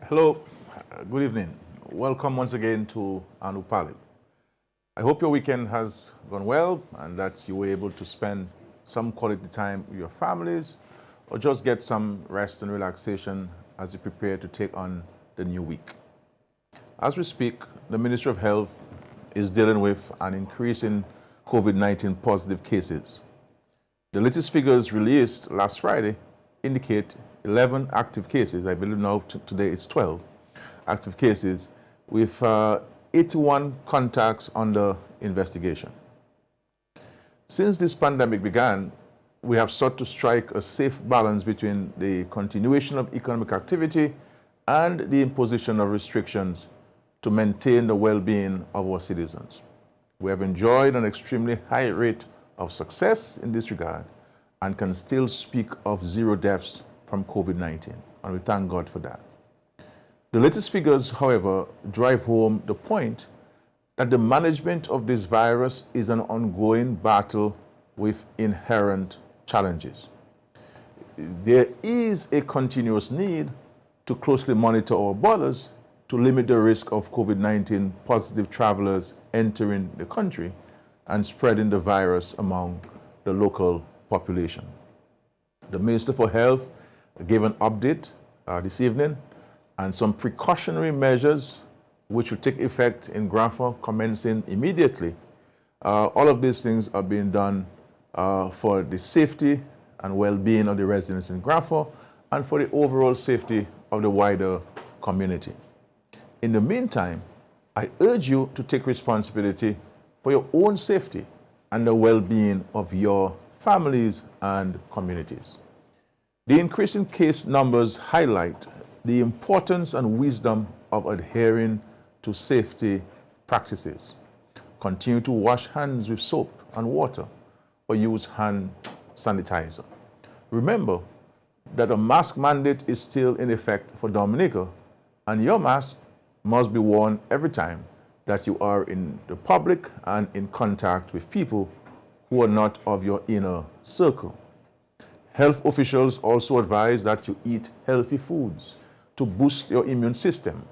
Hello, good evening. Welcome once again to Anupali. I hope your weekend has gone well and that you were able to spend some quality time with your families or just get some rest and relaxation as you prepare to take on the new week. As we speak, the Ministry of Health is dealing with an increase in COVID-19 positive cases. The latest figures released last Friday indicate 11 active cases. I believe now today it's 12 active cases with 81 contacts under investigation. Since this pandemic began, we have sought to strike a safe balance between the continuation of economic activity and the imposition of restrictions to maintain the well-being of our citizens. We have enjoyed an extremely high rate of success in this regard and can still speak of 0 deaths from COVID-19, and we thank God for that. The latest figures, however, drive home the point that the management of this virus is an ongoing battle with inherent challenges. There is a continuous need to closely monitor our borders to limit the risk of COVID-19 positive travelers entering the country and spreading the virus among the local population. The Minister for Health gave an update this evening and some precautionary measures which will take effect in Grafo commencing immediately. All of these things are being done for the safety and well-being of the residents in Grafo and for the overall safety of the wider community. In the meantime, I urge you to take responsibility for your own safety and the well-being of your families and communities. The increasing case numbers highlight the importance and wisdom of adhering to safety practices. Continue to wash hands with soap and water or use hand sanitizer. Remember that a mask mandate is still in effect for Dominica, and your mask must be worn every time that you are in the public and in contact with people who are not of your inner circle. Health officials also advise that you eat healthy foods to boost your immune system,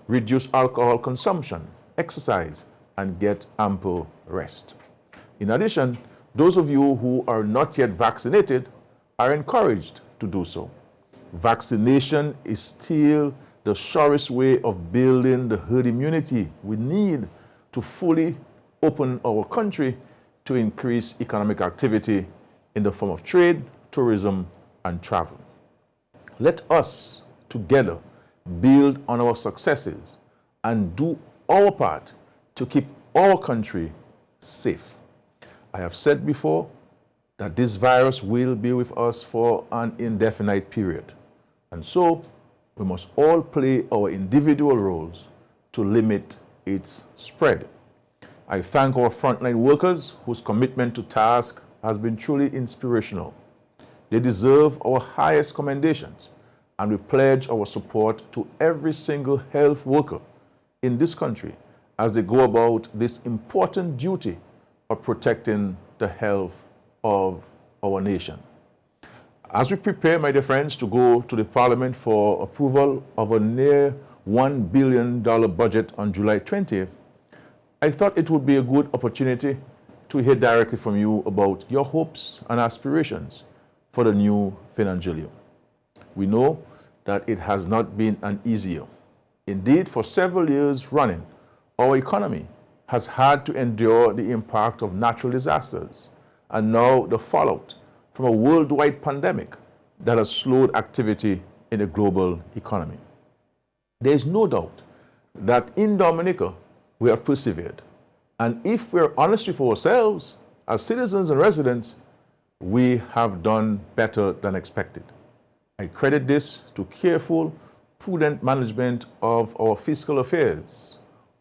reduce alcohol consumption, exercise, and get ample rest. In addition, those of you who are not yet vaccinated are encouraged to do so. Vaccination is still the surest way of building the herd immunity we need to fully open our country to increase economic activity in the form of trade, tourism, and travel. Let us together build on our successes and do our part to keep our country safe. I have said before that this virus will be with us for an indefinite period, and so we must all play our individual roles to limit its spread. I thank our frontline workers whose commitment to task has been truly inspirational. They deserve our highest commendations, and we pledge our support to every single health worker in this country as they go about this important duty of protecting the health of our nation. As we prepare, my dear friends, to go to the Parliament for approval of a near $1 billion budget on July 20th, I thought it would be a good opportunity to hear directly from you about your hopes and aspirations for the new financial year. We know that it has not been an easy year. Indeed, for several years running, our economy has had to endure the impact of natural disasters and now the fallout from a worldwide pandemic that has slowed activity in the global economy. There is no doubt that in Dominica, we have persevered. And if we're honest with ourselves, as citizens and residents, we have done better than expected. I credit this to careful, prudent management of our fiscal affairs,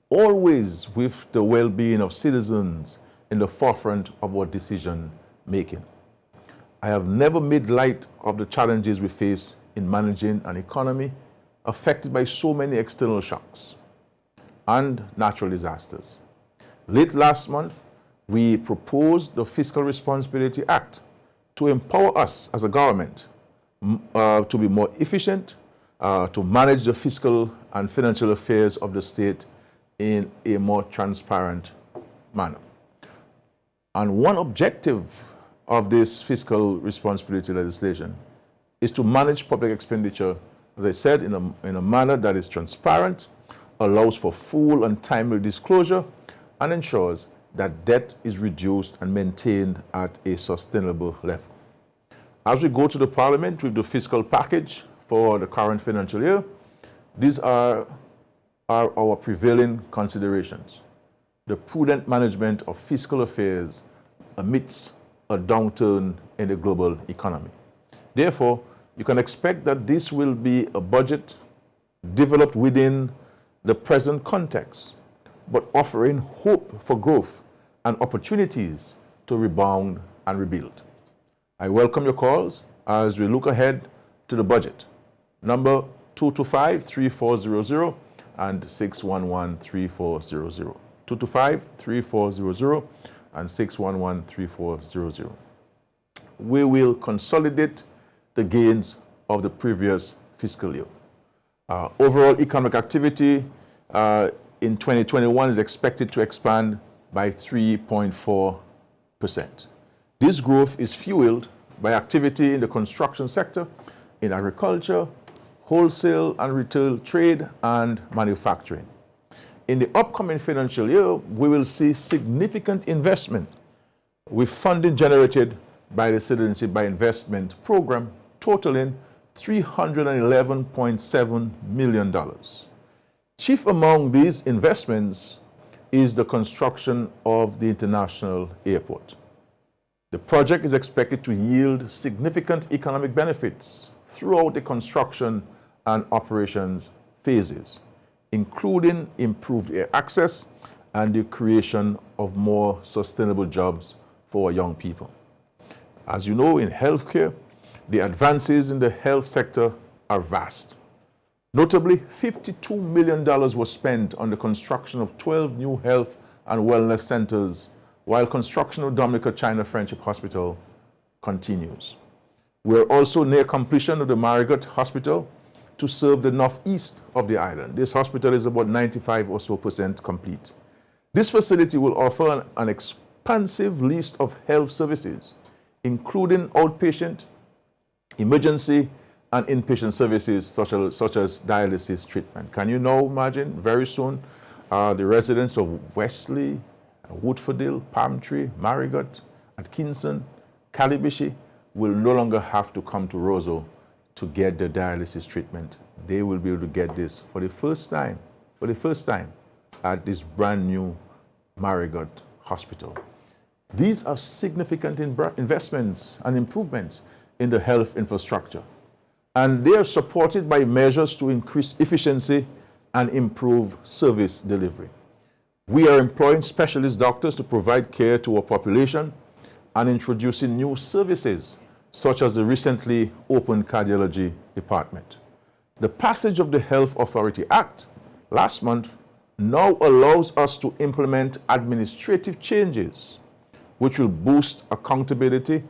always with the well-being of citizens in the forefront of our decision making. I have never made light of the challenges we face in managing an economy affected by so many external shocks and natural disasters. Late last month, we proposed the Fiscal Responsibility Act to empower us as a government to be more efficient to manage the fiscal and financial affairs of the state in a more transparent manner. And one objective of this fiscal responsibility legislation is to manage public expenditure, as I said, in a manner that is transparent, allows for full and timely disclosure, and ensures that debt is reduced and maintained at a sustainable level. As we go to the Parliament with the fiscal package for the current financial year, these are our prevailing considerations. The prudent management of fiscal affairs amidst a downturn in the global economy. Therefore, you can expect that this will be a budget developed within the present context, but offering hope for growth and opportunities to rebound and rebuild. I welcome your calls as we look ahead to the budget. Number 225-3400 and 611-3400. 225-3400 and 611-3400. We will consolidate the gains of the previous fiscal year. Overall economic activity in 2021 is expected to expand by 3.4%. This growth is fueled by activity in the construction sector, in agriculture, wholesale and retail trade, and manufacturing. In the upcoming financial year, we will see significant investment with funding generated by the Citizenship by Investment program totaling $311.7 million. Chief among these investments is the construction of the international airport. The project is expected to yield significant economic benefits throughout the construction and operations phases, including improved air access and the creation of more sustainable jobs for our young people. As you know, in healthcare, the advances in the health sector are vast. Notably, $52 million was spent on the construction of 12 new health and wellness centers, while construction of Dominica China Friendship Hospital continues. We are also near completion of the Marigot Hospital to serve the northeast of the island. This hospital is about 95% or so complete. This facility will offer an expansive list of health services, including outpatient, emergency, and inpatient services such as dialysis treatment. Can you now imagine very soon the residents of Wesley, Woodfordale, Palmtree, Marigot, Atkinson, Calibishi will no longer have to come to Roseau to get the dialysis treatment. They will be able to get this for the first time at this brand new Marigot Hospital. These are significant investments and improvements in the health infrastructure, and they are supported by measures to increase efficiency and improve service delivery. We are employing specialist doctors to provide care to our population and introducing new services, such as the recently opened cardiology department. The passage of the Health Authority Act last month now allows us to implement administrative changes which will boost accountability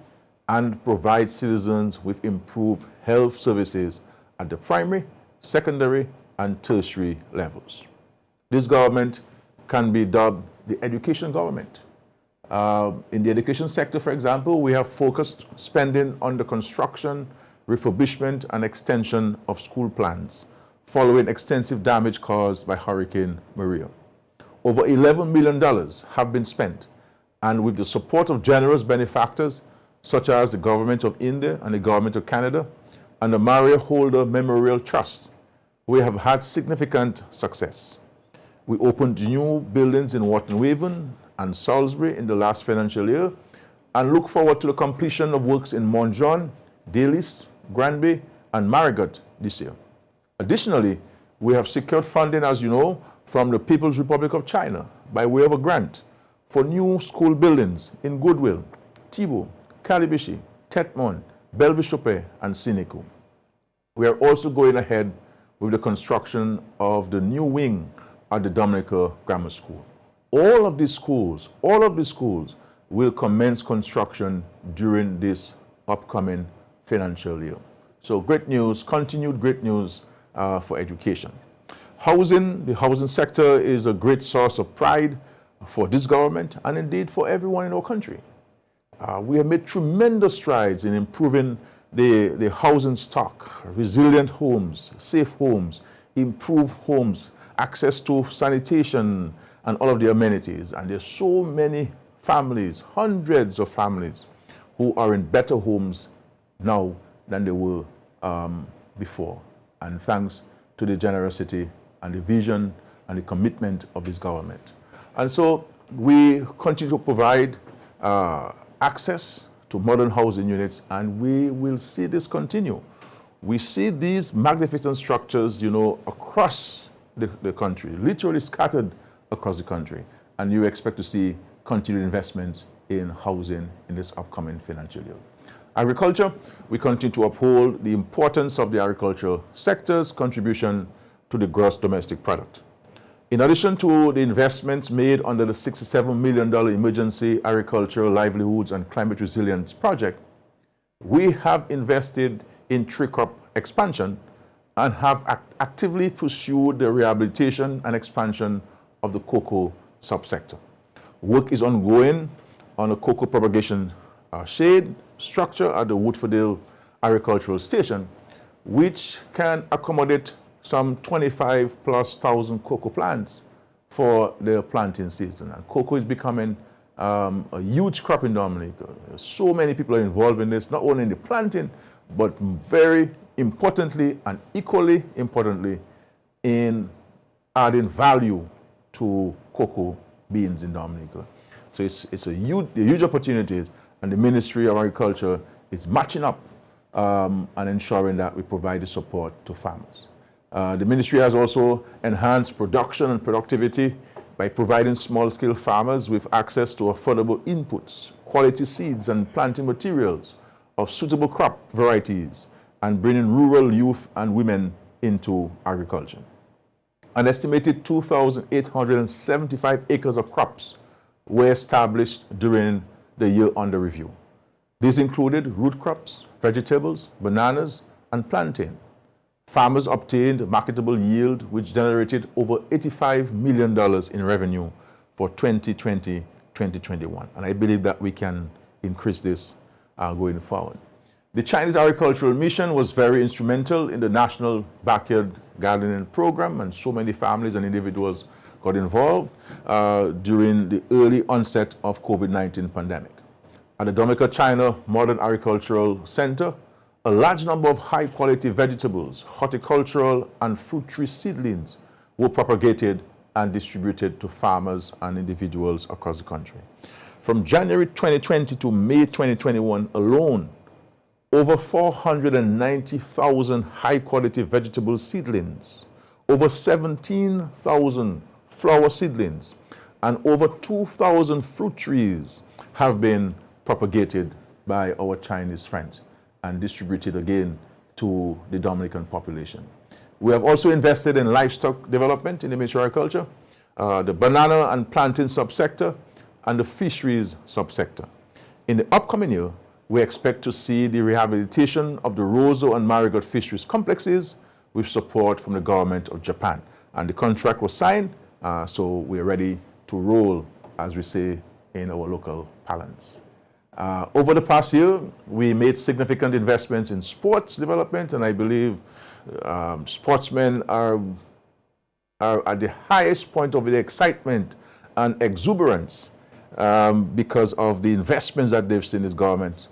and provide citizens with improved health services at the primary, secondary, and tertiary levels. This government can be dubbed the education government. In the education sector, for example, we have focused spending on the construction, refurbishment, and extension of school plans following extensive damage caused by Hurricane Maria. Over $11 million have been spent, and with the support of generous benefactors such as the Government of India and the Government of Canada and the Maria Holder Memorial Trust, we have had significant success. We opened new buildings in Wharton Waven and Salisbury in the last financial year and look forward to the completion of works in Mont Jean, Dalis, Granby, and Marigot this year. Additionally, we have secured funding, as you know, from the People's Republic of China by way of a grant for new school buildings in Goodwill, Thibault, Calibishi, Tetmon, Belvis-Chopin, and Siniku. We are also going ahead with the construction of the new wing at the Dominica Grammar School. All of these schools will commence construction during this upcoming financial year. So great news, continued great news for education. Housing, the housing sector is a great source of pride for this government and indeed for everyone in our country. We have made tremendous strides in improving the housing stock, resilient homes, safe homes, improved homes, access to sanitation and all of the amenities. And there's so many families, hundreds of families, who are in better homes now than they were before. And thanks to the generosity and the vision and the commitment of this government. And so we continue to provide access to modern housing units, and we will see this continue. We see these magnificent structures, you know, across the country, literally scattered across the country. And you expect to see continued investments in housing in this upcoming financial year. Agriculture, we continue to uphold the importance of the agricultural sector's contribution to the gross domestic product. In addition to the investments made under the $67 million Emergency Agricultural Livelihoods and Climate Resilience Project, we have invested in tree crop expansion and have actively pursued the rehabilitation and expansion of the cocoa subsector. Work is ongoing on a cocoa propagation shade structure at the Woodfordale Agricultural Station, which can accommodate some 25,000+ cocoa plants for the planting season. And cocoa is becoming a huge crop in Dominica. So many people are involved in this, not only in the planting, but very importantly and equally importantly in adding value to cocoa beans in Dominica. So it's a huge opportunities, and the Ministry of Agriculture is matching up and ensuring that we provide the support to farmers. The ministry has also enhanced production and productivity by providing small-scale farmers with access to affordable inputs, quality seeds and planting materials of suitable crop varieties, and bringing rural youth and women into agriculture. An estimated 2,875 acres of crops were established during the year under review. These included root crops, vegetables, bananas, and plantain. Farmers obtained marketable yield, which generated over $85 million in revenue for 2020-2021. And I believe that we can increase this going forward. The Chinese Agricultural Mission was very instrumental in the National Backyard Gardening Program, and so many families and individuals got involved during the early onset of COVID-19 pandemic. At the Dominica China Modern Agricultural Center, a large number of high-quality vegetables, horticultural and fruit tree seedlings were propagated and distributed to farmers and individuals across the country. From January 2020 to May 2021 alone, over 490,000 high-quality vegetable seedlings, over 17,000 flower seedlings, and over 2,000 fruit trees have been propagated by our Chinese friends and distributed again to the Dominican population. We have also invested in livestock development in the Ministry of Agriculture, the banana and plantain subsector, and the fisheries subsector. In the upcoming year, we expect to see the rehabilitation of the Roseau and Marigot fisheries complexes with support from the government of Japan. And the contract was signed, so we're ready to roll, as we say in our local parlance. Over the past year, we made significant investments in sports development, and I believe sportsmen are at the highest point of the excitement and exuberance because of the investments that they've seen this government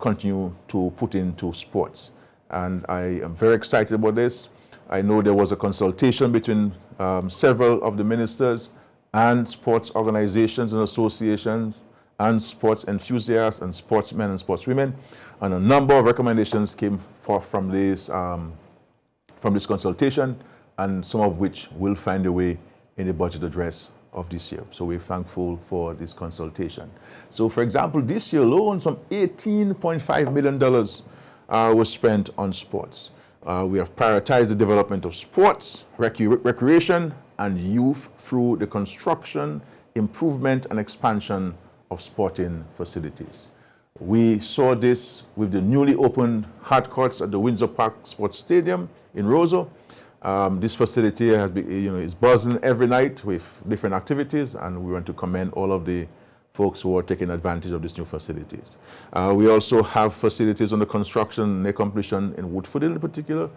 continue to put into sports. And I am very excited about this. I know there was a consultation between several of the ministers and sports organizations and associations and sports enthusiasts and sportsmen and sportswomen, and a number of recommendations came forth from this consultation, and some of which will find a way in the budget address of this year. So we're thankful for this consultation. So for example, this year alone, some $18.5 million was spent on sports. We have prioritized the development of sports, recreation, and youth through the construction, improvement, and expansion of sporting facilities. We saw this with the newly opened hard courts at the Windsor Park Sports Stadium in Roseau, This facility has been, is buzzing every night with different activities, and we want to commend all of the folks who are taking advantage of these new facilities. We also have facilities under construction, near completion in Woodford in particular.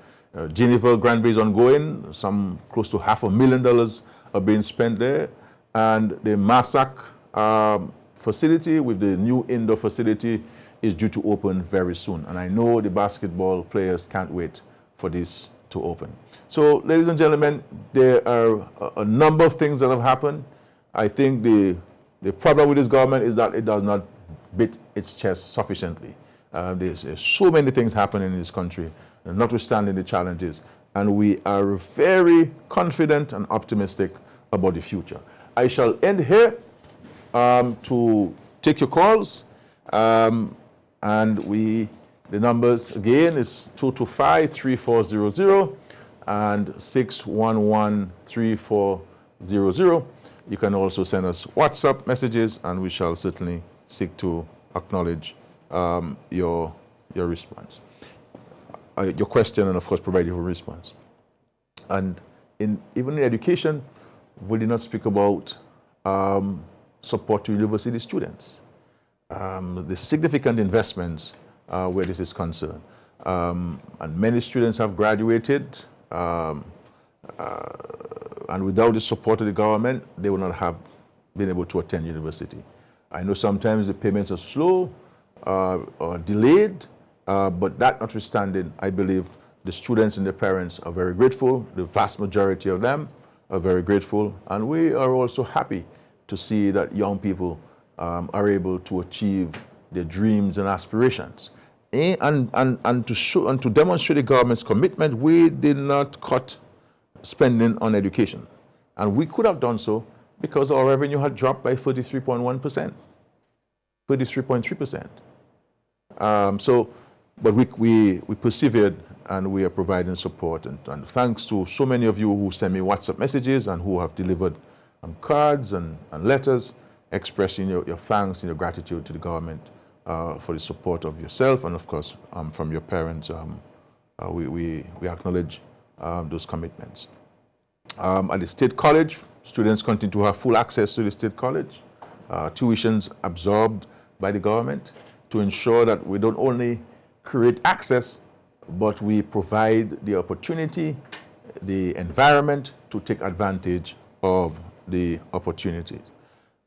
Geneva Grand Bay is ongoing. Some close to $500,000 are being spent there. And the Massac facility with the new indoor facility is due to open very soon. And I know the basketball players can't wait for this to open. So, ladies and gentlemen, there are a number of things that have happened. I think the problem with this government is that it does not beat its chest sufficiently. There's so many things happening in this country, notwithstanding the challenges. And we are very confident and optimistic about the future. I shall end here to take your calls. And the numbers again is 225-3400 and 611-3400. You can also send us WhatsApp messages, and we shall certainly seek to acknowledge your response, your question, and of course provide you a response. And even in education, we did not speak about support to university students. The significant investments where this is concerned. And many students have graduated, and without the support of the government, they would not have been able to attend university. I know sometimes the payments are slow or delayed, but that notwithstanding, I believe the students and their parents are very grateful. The vast majority of them are very grateful, and we are also happy to see that young people are able to achieve their dreams and aspirations. And to show and to demonstrate the government's commitment, we did not cut spending on education. And we could have done so because our revenue had dropped by 33.1%, 33.3%. But we persevered, and we are providing support. And thanks to so many of you who send me WhatsApp messages and who have delivered cards and letters expressing your thanks and your gratitude to the government for the support of yourself and, of course, from your parents. We acknowledge those commitments. At the State College, students continue to have full access to the State College, tuitions absorbed by the government to ensure that we don't only create access, but we provide the opportunity, the environment to take advantage of the opportunities.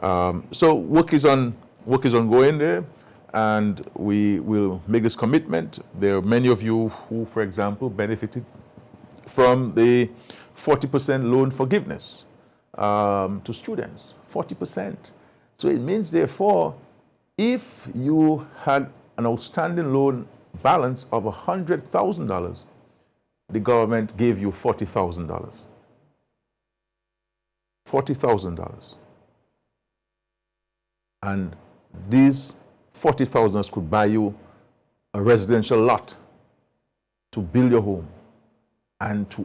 So work is ongoing there, and we will make this commitment. There are many of you who, for example, benefited from the 40% loan forgiveness to students, 40%. So it means, therefore, if you had an outstanding loan balance of $100,000, the government gave you $40,000. $40,000. And these $40,000 could buy you a residential lot to build your home and to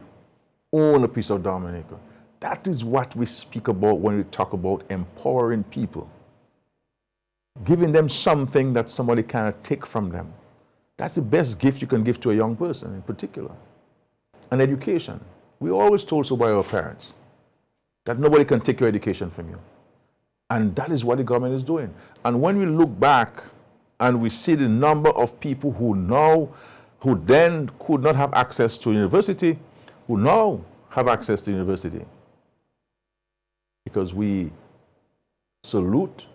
own a piece of Dominica. That is what we speak about when we talk about empowering people. Giving them something that somebody cannot take from them. That's the best gift you can give to a young person in particular. And education. We always told so by our parents that nobody can take your education from you. And that is what the government is doing. And when we look back and we see the number of people who then could not have access to university, who now have access to university. Because we salute,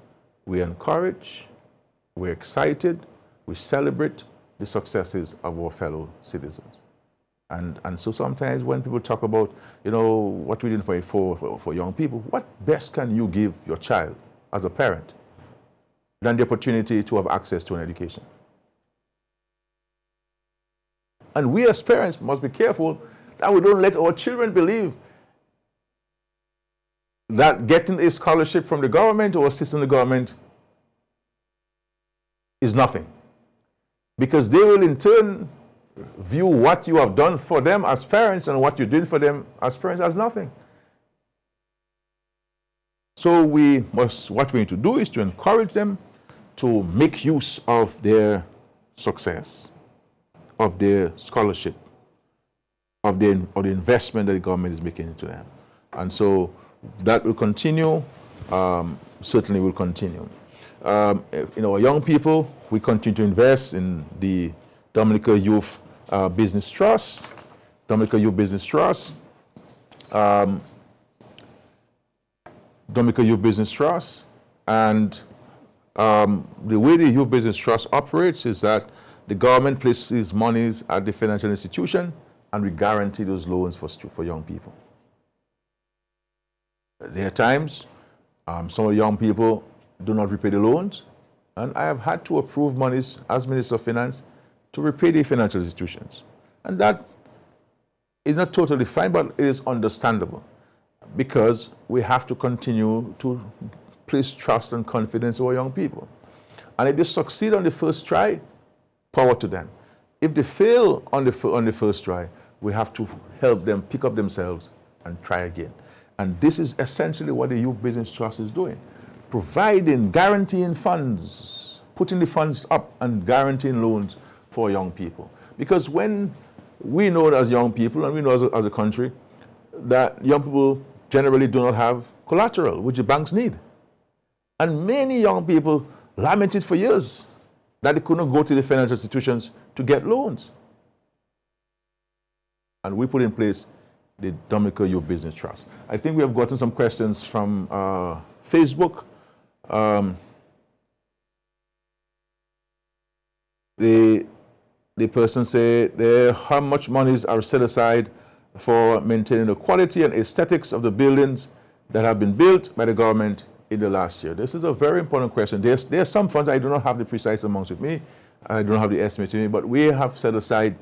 we encourage, we're excited, we celebrate the successes of our fellow citizens. And so sometimes when people talk about, what we did for young people, what best can you give your child as a parent than the opportunity to have access to an education? And we as parents must be careful that we don't let our children believe that getting a scholarship from the government or assisting the government is nothing. Because they will in turn view what you have done for them as parents and what you did for them as parents as nothing. So what we need to do is to encourage them to make use of their success, of their scholarship, of the investment that the government is making into them. And so that will continue, certainly will continue. In our young people, we continue to invest in the Dominica Youth Business Trust, Dominica Youth Business Trust, Dominica Youth Business Trust, and the way the Youth Business Trust operates is that the government places monies at the financial institution and we guarantee those loans for young people. There are times some of the young people do not repay the loans, and I have had to approve monies as Minister of Finance to repay the financial institutions. And that is not totally fine, but it is understandable because we have to continue to place trust and confidence in our young people. And if they succeed on the first try, power to them. If they fail on the first try, we have to help them pick up themselves and try again. And this is essentially what the Youth Business Trust is doing. Providing, guaranteeing funds, putting the funds up and guaranteeing loans for young people. Because when we know as young people, and we know as a country, that young people generally do not have collateral, which the banks need. And many young people lamented for years that they could not go to the financial institutions to get loans. And we put in place the Dominica Youth Business Trust. I think we have gotten some questions from Facebook. The person said, how much monies are set aside for maintaining the quality and aesthetics of the buildings that have been built by the government in the last year? This is a very important question. There are some funds, I do not have the precise amounts with me, I don't have the estimates with me, but we have set aside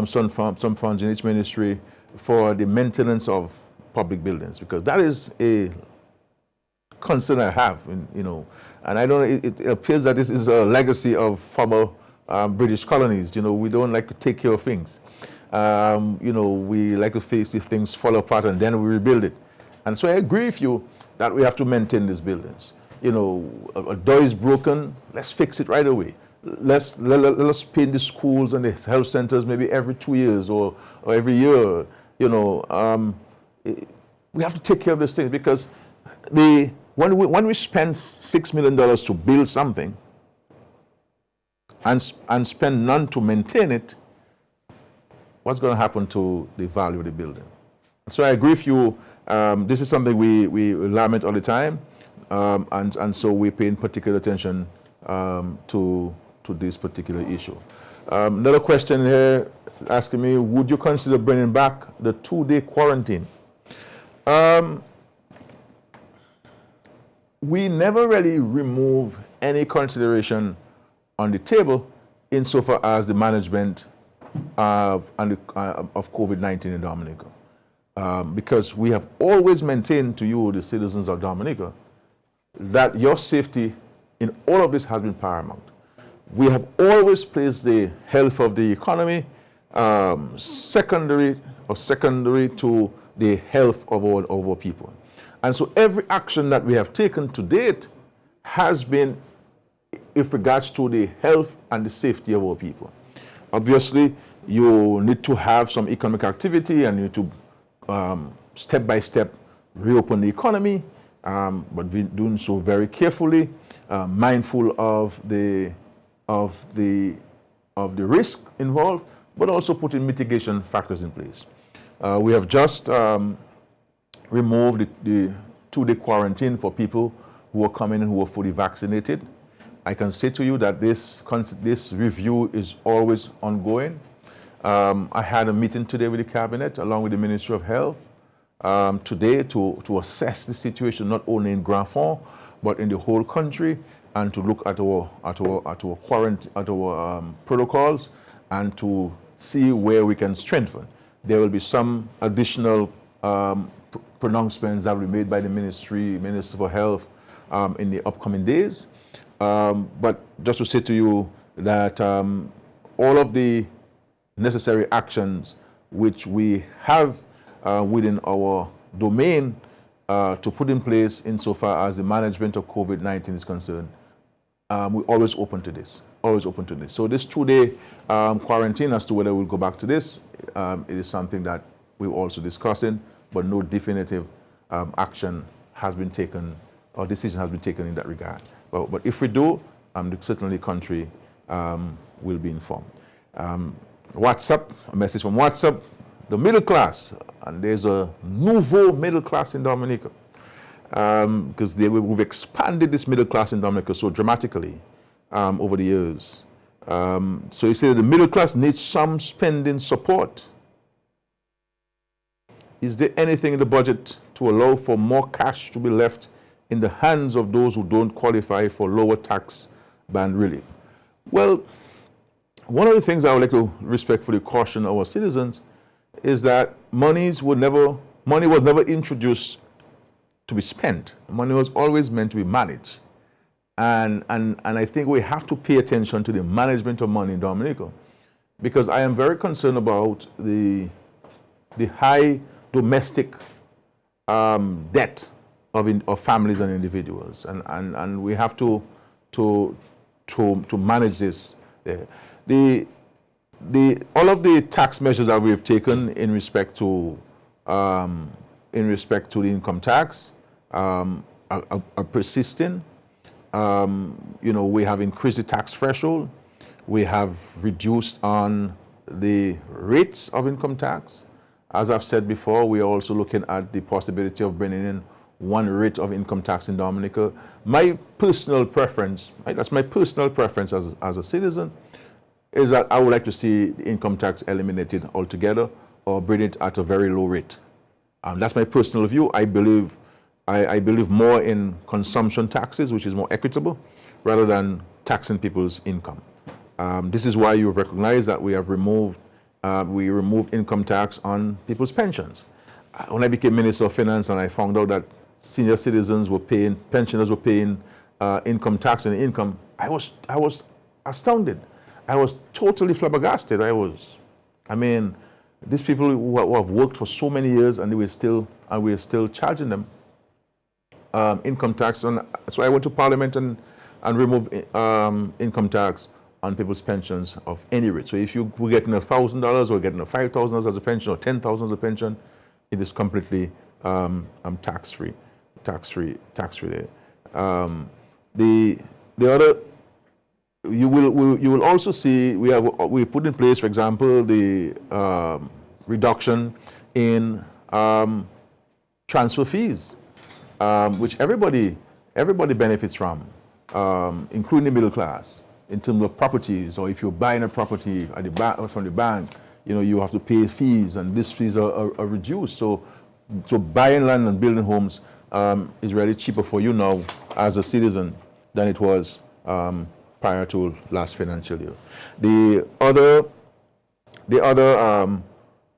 some funds in each ministry for the maintenance of public buildings, because that is a concern I have, and I don't know, it appears that this is a legacy of former British colonies. We don't like to take care of things. We like to face if things fall apart and then we rebuild it. And so I agree with you that we have to maintain these buildings. A door is broken, let's fix it right away. Let us paint the schools and the health centers maybe every 2 years or every year. We have to take care of these things, because when we spend $6 million to build something and spend none to maintain it, what's going to happen to the value of the building? So I agree with you. This is something we lament all the time, and so we pay particular attention to this particular issue. Another question here asking me, would you consider bringing back the 2-day quarantine? We never really remove any consideration on the table insofar as the management of COVID-19 in Dominica. Because we have always maintained to you, the citizens of Dominica, that your safety in all of this has been paramount. We have always placed the health of the economy secondary to the health of our people. And so every action that we have taken to date has been with regards to the health and the safety of our people. Obviously, you need to have some economic activity and you need to step by step reopen the economy, but we're doing so very carefully, mindful of the risk involved, but also putting mitigation factors in place. We have just removed the 2-day quarantine for people who are coming in who are fully vaccinated. I can say to you that this review is always ongoing. I had a meeting today with the Cabinet along with the Ministry of Health today to assess the situation not only in Grand Fond but in the whole country, and to look at our protocols and to see where we can strengthen. There will be some additional pronouncements that will be made by the Minister for Health in the upcoming days. But just to say to you that all of the necessary actions which we have within our domain to put in place insofar as the management of COVID-19 is concerned, we're always open to this. always open to this. So this 2-day quarantine as to whether we'll go back to this, it is something that we're also discussing, but no definitive action has been taken or decision has been taken in that regard. But if we do, certainly the country will be informed. WhatsApp, a message from WhatsApp, the middle class, and there's a nouveau middle class in Dominica, because we've expanded this middle class in Dominica so dramatically over the years. So he said the middle class needs some spending support. Is there anything in the budget to allow for more cash to be left in the hands of those who don't qualify for lower tax band relief? Well, one of the things I would like to respectfully caution our citizens is that money was never introduced to be spent. Money was always meant to be managed. And I think we have to pay attention to the management of money in Dominica, because I am very concerned about the high domestic debt of families and individuals, and we have to manage this. All of the tax measures that we've taken in respect to the income tax are persisting. We have increased the tax threshold. We have reduced on the rates of income tax. As I've said before, we are also looking at the possibility of bringing in one rate of income tax in Dominica. My personal preference, that's my personal preference as a citizen, is that I would like to see the income tax eliminated altogether or bring it at a very low rate. That's my personal view. I believe more in consumption taxes, which is more equitable, rather than taxing people's income. This is why you've recognized that we removed income tax on people's pensions. When I became Minister of Finance and I found out that senior citizens pensioners were paying income tax on income, I was astounded. I was totally flabbergasted. These people who have worked for so many years and we're still charging them income tax. So I went to Parliament and removed income tax on people's pensions of any rate. So if you were getting $1,000 or getting $5,000 as a pension or $10,000 as a pension, it is completely tax-free. There. The other, you will also see we put in place, for example, the reduction in transfer fees, which everybody benefits from, including the middle class, in terms of properties, or if you're buying a property from the bank, you have to pay fees, and these fees are reduced. So buying land and building homes is really cheaper for you now as a citizen than it was prior to last financial year. The other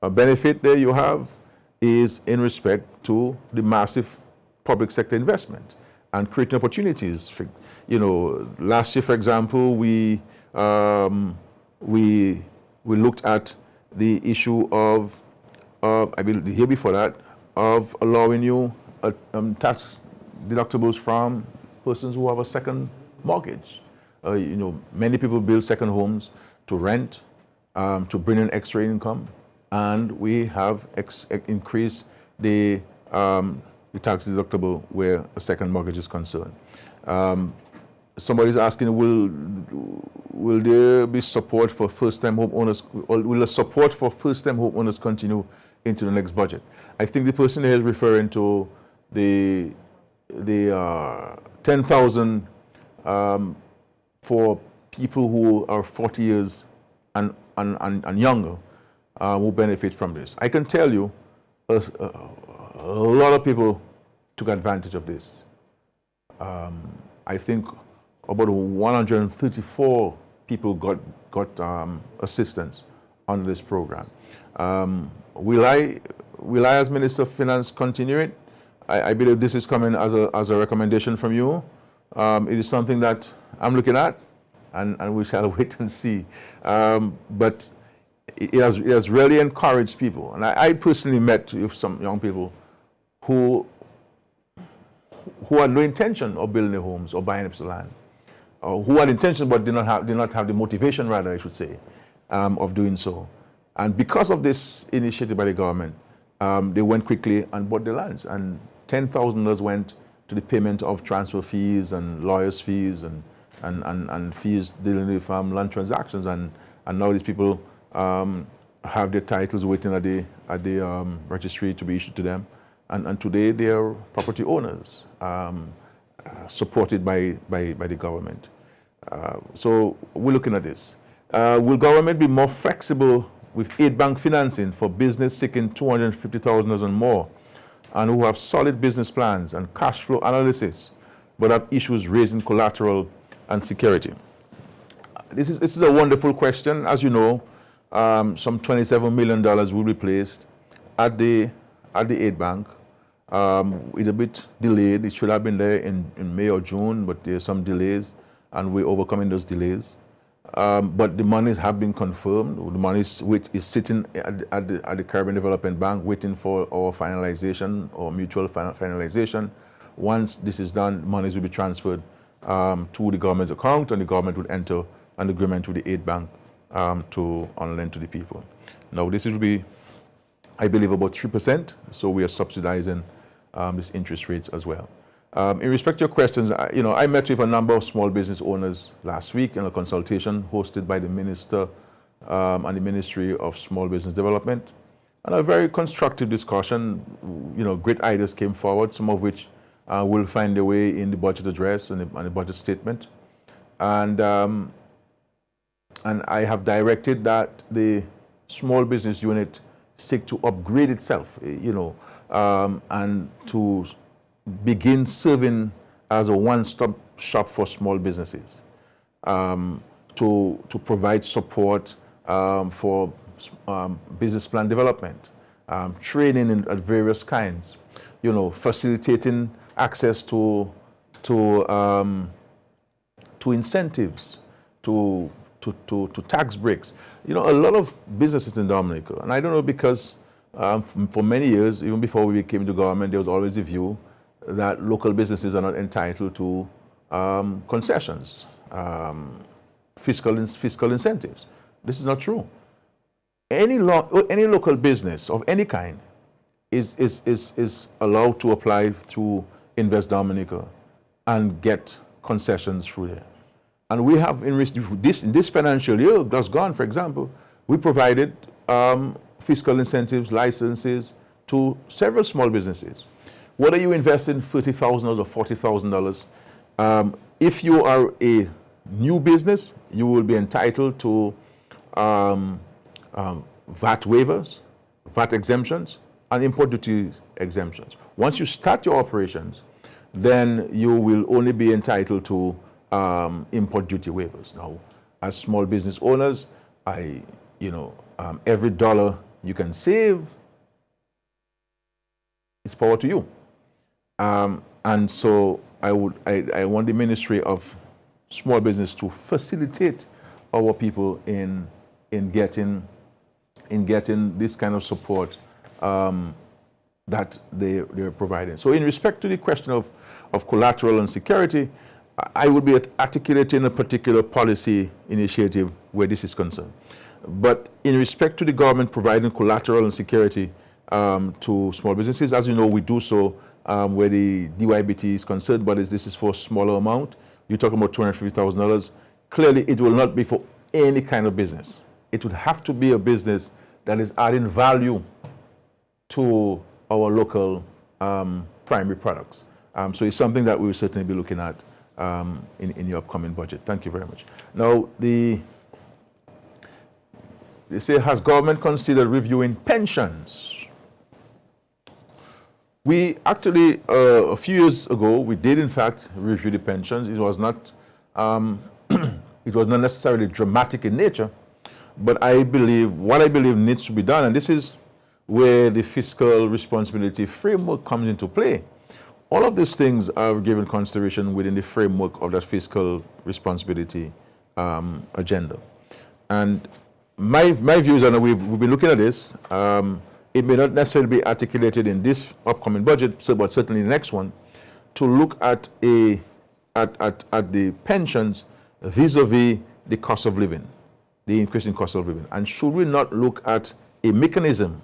benefit there you have is in respect to the massive public sector investment and creating opportunities. Last year, for example, we looked at the issue of I believe the year before that, of allowing you tax deductibles from persons who have a second mortgage. Many people build second homes to rent, to bring in extra income, and we have increased the tax deductible where a second mortgage is concerned. Somebody's asking, will there be support for first-time homeowners, or will the support for first-time homeowners continue into the next budget? I think the person here is referring to the 10,000 for people who are 40 years and younger who benefit from this. I can tell you a lot of people took advantage of this. I think about 134 people got assistance under this program. Will I, as Minister of Finance, continue it? I believe this is coming as a recommendation from you. It is something that I'm looking at, and we shall wait and see. But it has really encouraged people. And I personally met with some young people who had no intention of building their homes or buying up the land. who had intention but did not have the motivation, rather, I should say, of doing so. And because of this initiative by the government, they went quickly and bought the lands. And $10,000 went to the payment of transfer fees and lawyers' fees and fees dealing with land transactions. And now these people have their titles waiting at the registry to be issued to them. And today they are property owners, supported by the government. So we're looking at this. Will government be more flexible with aid bank financing for business seeking $250,000 and more, and who have solid business plans and cash flow analysis, but have issues raising collateral and security? This is a wonderful question. As you know, some $27 million will be placed at the aid bank. It's a bit delayed. It should have been there in May or June, but there's some delays, and we're overcoming those delays. But the monies have been confirmed. The money is sitting at the Caribbean Development Bank waiting for our finalization or mutual finalization. Once this is done, monies will be transferred to the government's account, and the government would enter an agreement with the aid bank to lend to the people. Now, this will be, I believe, about 3%, so we are subsidizing these interest rates as well. In respect to your questions, I met with a number of small business owners last week in a consultation hosted by the Minister and the Ministry of Small Business Development, and a very constructive discussion. Great ideas came forward, some of which will find their way in the budget address and the budget statement. And I have directed that the small business unit seek to upgrade itself, and to begin serving as a one-stop shop for small businesses, to provide support for business plan development, training at various kinds, facilitating access to incentives, to tax breaks. A lot of businesses in Dominica, and I don't know, because for many years, even before we came to government, there was always the view that local businesses are not entitled to concessions, fiscal incentives. This is not true. Any local business of any kind is allowed to apply through Invest Dominica and get concessions through there. And we have, in this financial year that's gone, for example, we provided fiscal incentives, licenses to several small businesses. Whether you invest in $30,000 or $40,000, if you are a new business, you will be entitled to VAT waivers, VAT exemptions, and import duty exemptions. Once you start your operations, then you will only be entitled to import duty waivers. Now, as small business owners, every dollar you can save is power to you. And so I want the Ministry of Small Business to facilitate our people in getting this kind of support that they're providing. So in respect to the question of collateral and security, I will be articulating a particular policy initiative where this is concerned. But in respect to the government providing collateral and security to small businesses, as you know, we do so where the DYBT is concerned, but this is for a smaller amount. You're talking about $250,000. Clearly, it will not be for any kind of business. It would have to be a business that is adding value to our local primary products. So it's something that we will certainly be looking at in the upcoming budget. Thank you very much. Now, they say, has government considered reviewing pensions? We actually, a few years ago, we did in fact review the pensions. It was not, it was not necessarily dramatic in nature, but what I believe needs to be done, and this is where the fiscal responsibility framework comes into play. All of these things are given consideration within the framework of that fiscal responsibility agenda. And my views, and we've been looking at this, it may not necessarily be articulated in this upcoming budget, but certainly the next one, to look at the pensions vis-a-vis the cost of living, the increasing cost of living? And should we not look at a mechanism,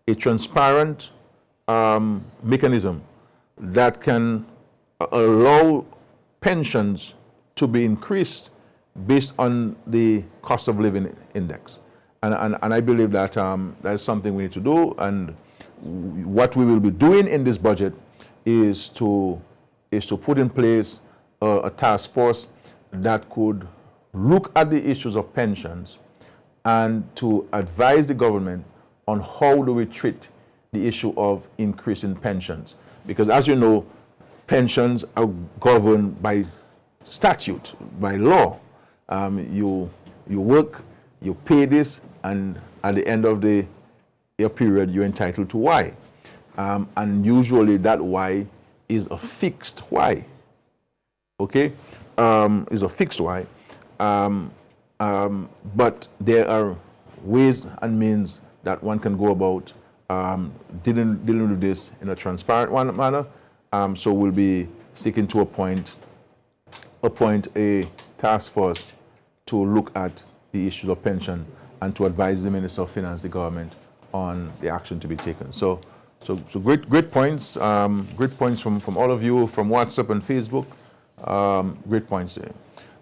a transparent mechanism that can allow pensions to be increased based on the cost of living index? And I believe that that is something we need to do. And what we will be doing in this budget is to put in place a task force that could look at the issues of pensions and to advise the government on how do we treat the issue of increasing pensions. Because as you know, pensions are governed by statute, by law. You work, you pay this, and at the end of your period, you're entitled to Y. And usually that Y is a fixed Y. Okay? Is a fixed Y. But there are ways and means that one can go about dealing with this in a transparent manner. So we'll be seeking to appoint a task force to look at the issues of pension and to advise the Minister of Finance, the government, on the action to be taken. So great points. Great points from all of you, from WhatsApp and Facebook. Great points there.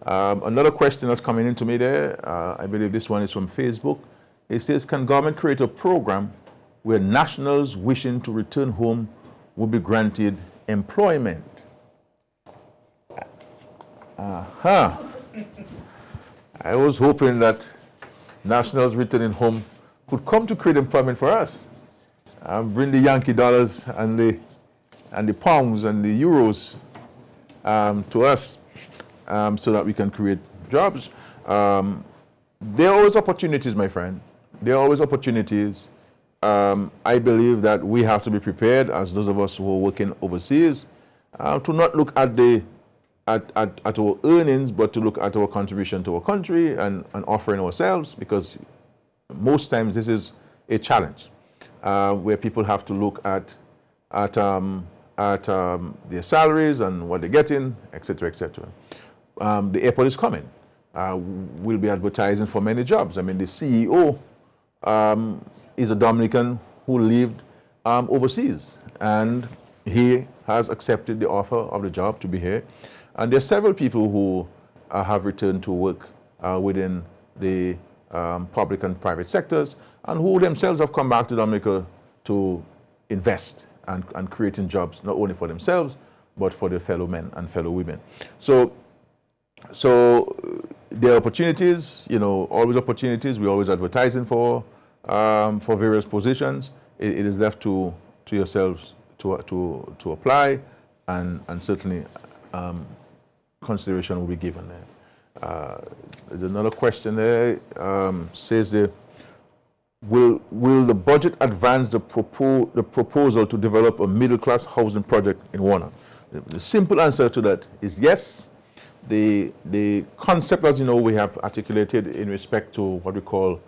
Another question that's coming into me there, I believe this one is from Facebook. It says, can government create a program where nationals wishing to return home will be granted employment? I was hoping that nationals returning home could come to create employment for us. Bring the Yankee dollars and the pounds and the euros to us so that we can create jobs. There are always opportunities, my friend. There are always opportunities. I believe that we have to be prepared, as those of us who are working overseas, to not look at at our earnings, but to look at our contribution to our country and offering ourselves, because most times this is a challenge where people have to look at their salaries and what they're getting, etc., etc. The airport is coming. We'll be advertising for many jobs. I mean, the CEO is a Dominican who lived overseas, and he has accepted the offer of the job to be here. And there are several people who have returned to work within the public and private sectors, and who themselves have come back to Dominica to invest and creating jobs, not only for themselves, but for their fellow men and fellow women. So there are opportunities, always opportunities. We're always advertising for various positions. It is left to yourselves to apply, and certainly consideration will be given there. There's another question there. Says there, will the budget advance the proposal to develop a middle-class housing project in Warner? The simple answer to that is yes. The concept, as you know, we have articulated in respect to what we call,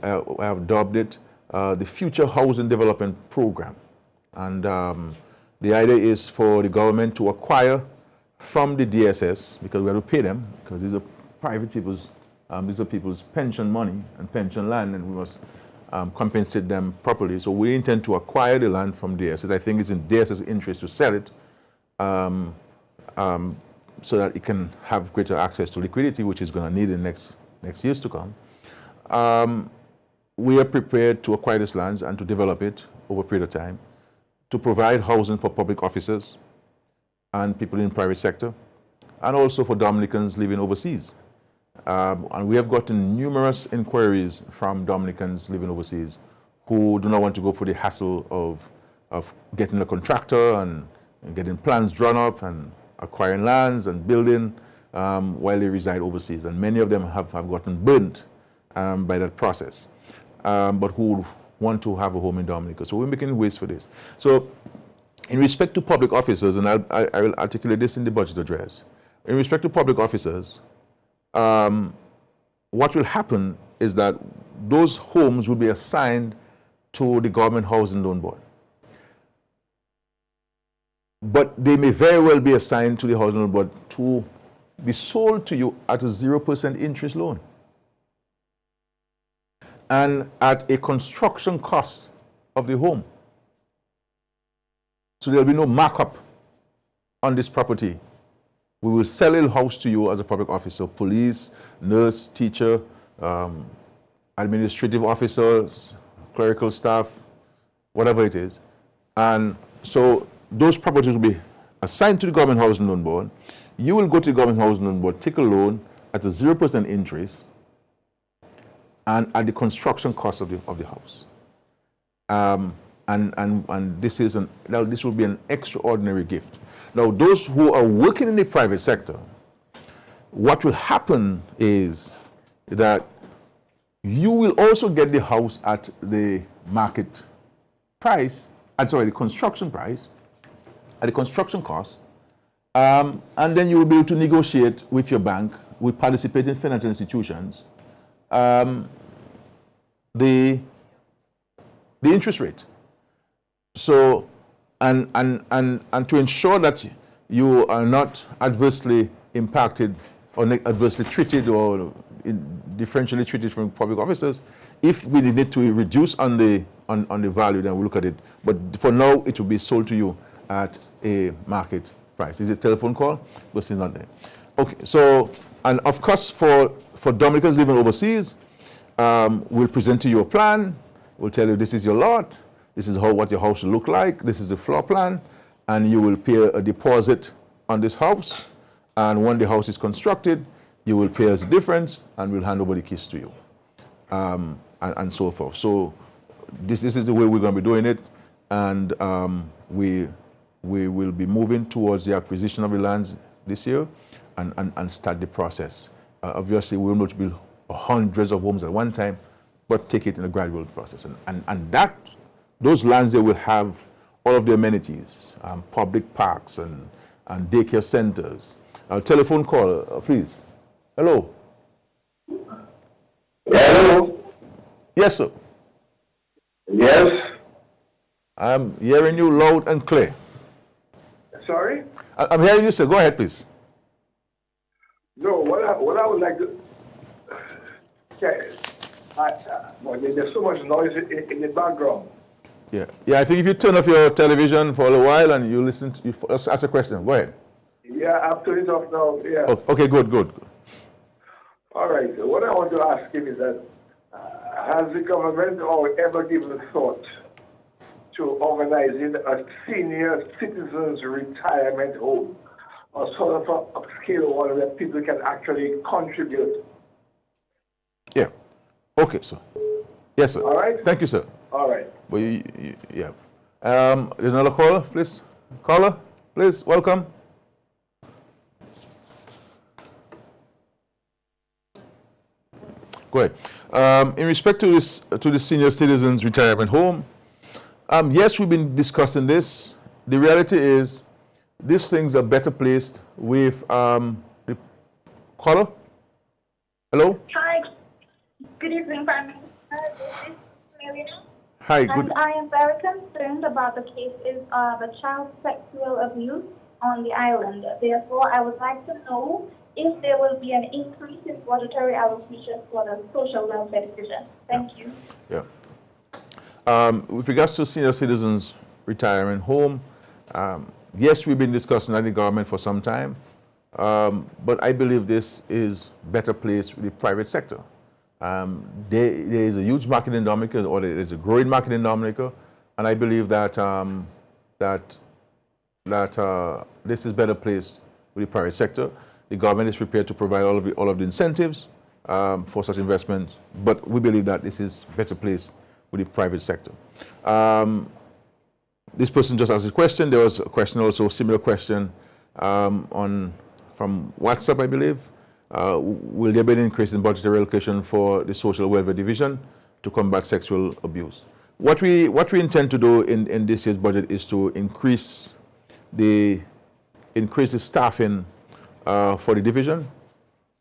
I have dubbed it, the Future Housing Development Program. And the idea is for the government to acquire from the DSS, because we have to pay them, because these are private people's, these are people's pension money and pension land, and we must compensate them properly. So we intend to acquire the land from DSS. I think it's in DSS' interest to sell it, so that it can have greater access to liquidity, which is going to need in next years to come. We are prepared to acquire these lands and to develop it over a period of time, to provide housing for public officers and people in the private sector, and also for Dominicans living overseas. And we have gotten numerous inquiries from Dominicans living overseas who do not want to go through the hassle of getting a contractor and getting plans drawn up and acquiring lands and building while they reside overseas. And many of them have gotten burnt by that process, but who want to have a home in Dominica. So we're making ways for this. So in respect to public officers, and I will articulate this in the budget address, in respect to public officers, what will happen is that those homes will be assigned to the Government Housing Loan Board. But they may very well be assigned to the Housing Loan Board to be sold to you at a 0% interest loan and at a construction cost of the home. So there'll be no markup on this property. We will sell a house to you as a public officer, police, nurse, teacher, administrative officers, clerical staff, whatever it is. And so those properties will be assigned to the Government Housing Loan Board. You will go to the Government Housing Loan Board, take a loan at a 0% interest and at the construction cost of the house. And this will be an extraordinary gift. Now, those who are working in the private sector, what will happen is that you will also get the house at the market price, the construction price, at the construction cost, and then you will be able to negotiate with your bank, with participating financial institutions, the interest rate. So, and to ensure that you are not adversely impacted or adversely treated or differentially treated from public officers, if we need to reduce on the value, then we'll look at it. But for now, it will be sold to you at a market price. Is it a telephone call? Because it's not there. Okay, so, and of course, for Dominicans living overseas, we'll present to you a plan. We'll tell you this is your lot. This is what your house will look like. This is the floor plan. And you will pay a deposit on this house. And when the house is constructed, you will pay us the difference and we'll hand over the keys to you. And so forth. So this is the way we're going to be doing it. And we will be moving towards the acquisition of the lands this year and start the process. Obviously, we will not build hundreds of homes at one time, but take it in a gradual process. And those lands, they will have all of the amenities, public parks and daycare centers. Telephone call, please. Hello. Hello. Yes, sir. Yes. I'm hearing you loud and clear. Sorry? I'm hearing you, sir. Go ahead, please. No, what I would like to... well, there's so much noise in the background. Yeah, I think if you turn off your television for a while and you listen, you ask a question. Go ahead. Yeah, I've turned it off now. Yeah. Okay, good. All right. So what I want to ask him is that has the government ever given thought to organizing a senior citizens retirement home, or sort of a upscale one where people can actually contribute? Yeah. Okay, sir. Yes, sir. All right. Thank you, sir. All right. Well, yeah. There's another caller, please. Caller, please, welcome. Go ahead. In respect to the senior citizens retirement home, yes, we've been discussing this. The reality is, these things are better placed with the caller. Hello. Hi. Good evening, Prime Minister. This is Marina. Hi. Good. And I am very concerned about the cases of a child sexual abuse on the island. Therefore, I would like to know if there will be an increase in budgetary allocation for the social welfare division. Thank you. Yeah. With regards to senior citizens retirement home, yes, we've been discussing at the government for some time, but I believe this is better placed with the private sector. There is a huge market in Dominica, or there is a growing market in Dominica, and I believe that this is better placed with the private sector. The government is prepared to provide all of the incentives for such investments, but we believe that this is better placed with the private sector. This person just asked a question. There was a question also, a similar question from WhatsApp, I believe. Will there be an increase in budgetary allocation for the social welfare division to combat sexual abuse? What we intend to do in this year's budget is to increase the staffing for the division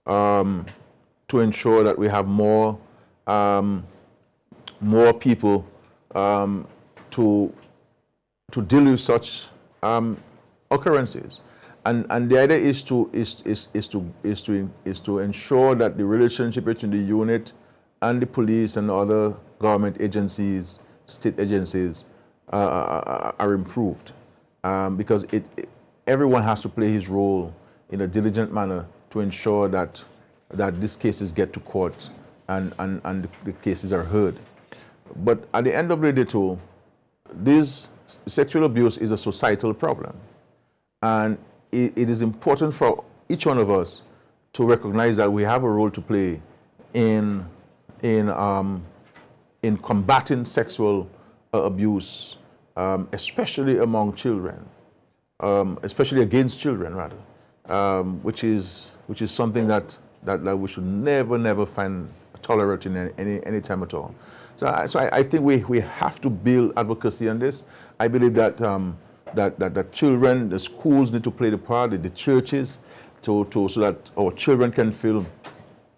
to ensure that we have more people to deal with such occurrences. And the idea is to ensure that the relationship between the unit and the police and other government agencies, state agencies, are improved, because everyone has to play his role in a diligent manner to ensure that these cases get to court and the cases are heard. But at the end of the day, too, this sexual abuse is a societal problem, and it is important for each one of us to recognize that we have a role to play in combating sexual abuse, especially among children, especially against children, rather, which is something that we should never find tolerant in any time at all. So I think we have to build advocacy on this. I believe that that children, the schools need to play the part, the churches, so that our children can feel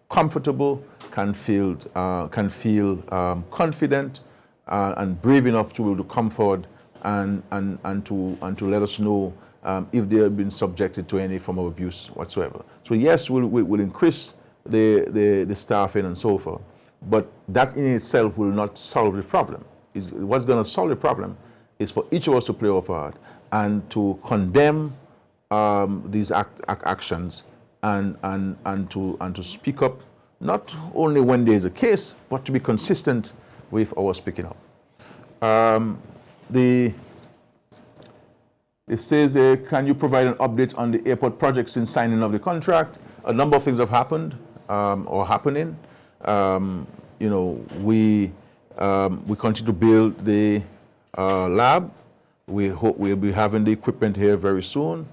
comfortable, can feel confident and brave enough to be able to come forward and to let us know if they have been subjected to any form of abuse whatsoever. So yes, we'll increase the staffing and so forth, but that in itself will not solve the problem. What's going to solve the problem is for each of us to play our part and to condemn these actions and to speak up, not only when there is a case, but to be consistent with our speaking up. It says, can you provide an update on the airport project since signing of the contract? A number of things have happened or happening. We continue to build the lab. We hope we'll be having the equipment here very soon.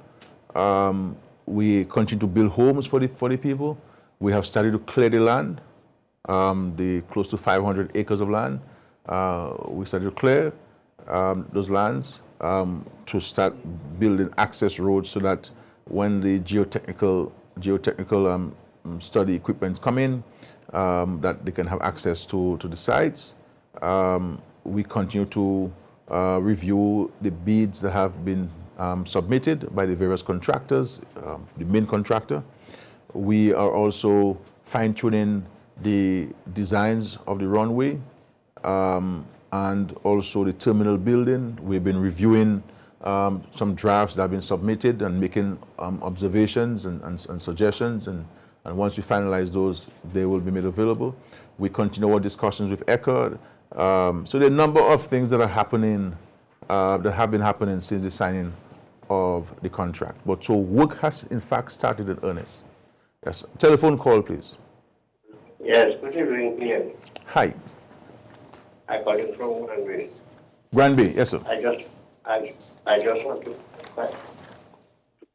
We continue to build homes for the people. We have started to clear the land, the close to 500 acres of land. We started to clear those lands to start building access roads so that when the geotechnical study equipment come in, that they can have access to the sites. We continue to review the bids that have been submitted by the various contractors, the main contractor. We are also fine-tuning the designs of the runway and also the terminal building. We've been reviewing some drafts that have been submitted and making observations and suggestions, and once we finalize those, they will be made available. We continue our discussions with ECHA. So there are a number of things that are happening, that have been happening since the signing of the contract. But so work has in fact started in earnest. Yes, telephone call, please. Yes, good evening, Ian. Hi. I call you from Granby. Granby, yes, sir. I just want to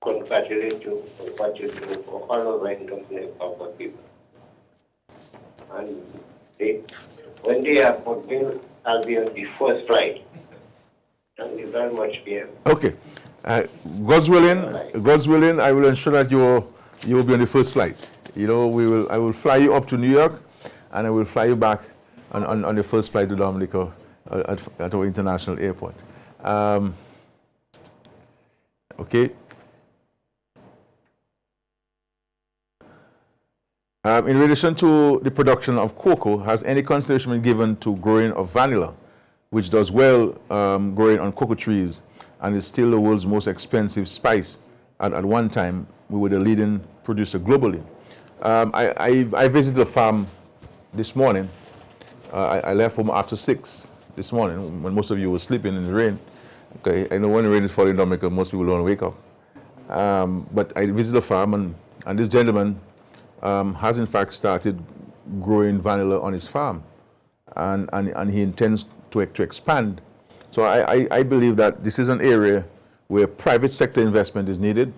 congratulate you on what you do for all over independent power people. And when the airport bill, I'll be on the first flight. Thank you very much, Ian. Okay. God's willing, I will ensure that you will be on the first flight. I will fly you up to New York, and I will fly you back on the first flight to Dominica at our international airport. Okay. In relation to the production of cocoa, has any consideration been given to growing of vanilla, which does well growing on cocoa trees and is still the world's most expensive spice? At one time, we were the leading producer globally. I visited a farm this morning. I left home after 6 this morning when most of you were sleeping in the rain. Okay, I know when the rain is falling in Dominica, most people don't wake up. But I visited a farm, and this gentleman has in fact started growing vanilla on his farm, and he intends to expand. So I believe that this is an area where private sector investment is needed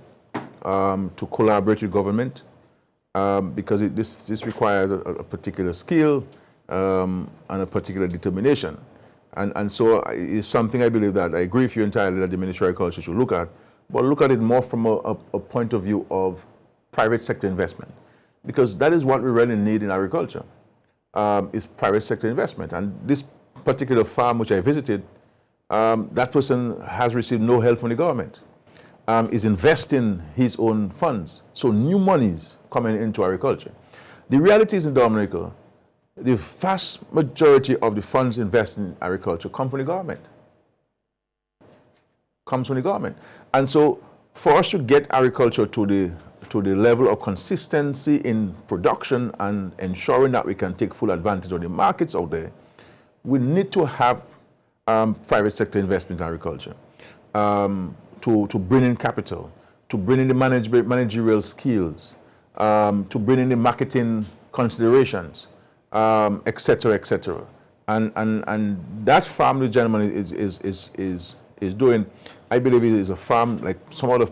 to collaborate with government, because this requires a particular skill and a particular determination. And so it's something I believe that I agree with you entirely that the Ministry of Agriculture should look at, but look at it more from a point of view of private sector investment, because that is what we really need in agriculture, is private sector investment. And this particular farm which I visited, that person has received no help from the government. is investing his own funds. So new monies coming into agriculture. The reality is in Dominica, the vast majority of the funds invested in agriculture come from the government. Comes from the government. And so for us to get agriculture to the level of consistency in production and ensuring that we can take full advantage of the markets out there, we need to have private sector investment in agriculture to bring in capital, to bring in the managerial skills, to bring in the marketing considerations, et cetera, et cetera. And that farm the gentleman is doing, I believe it is a farm like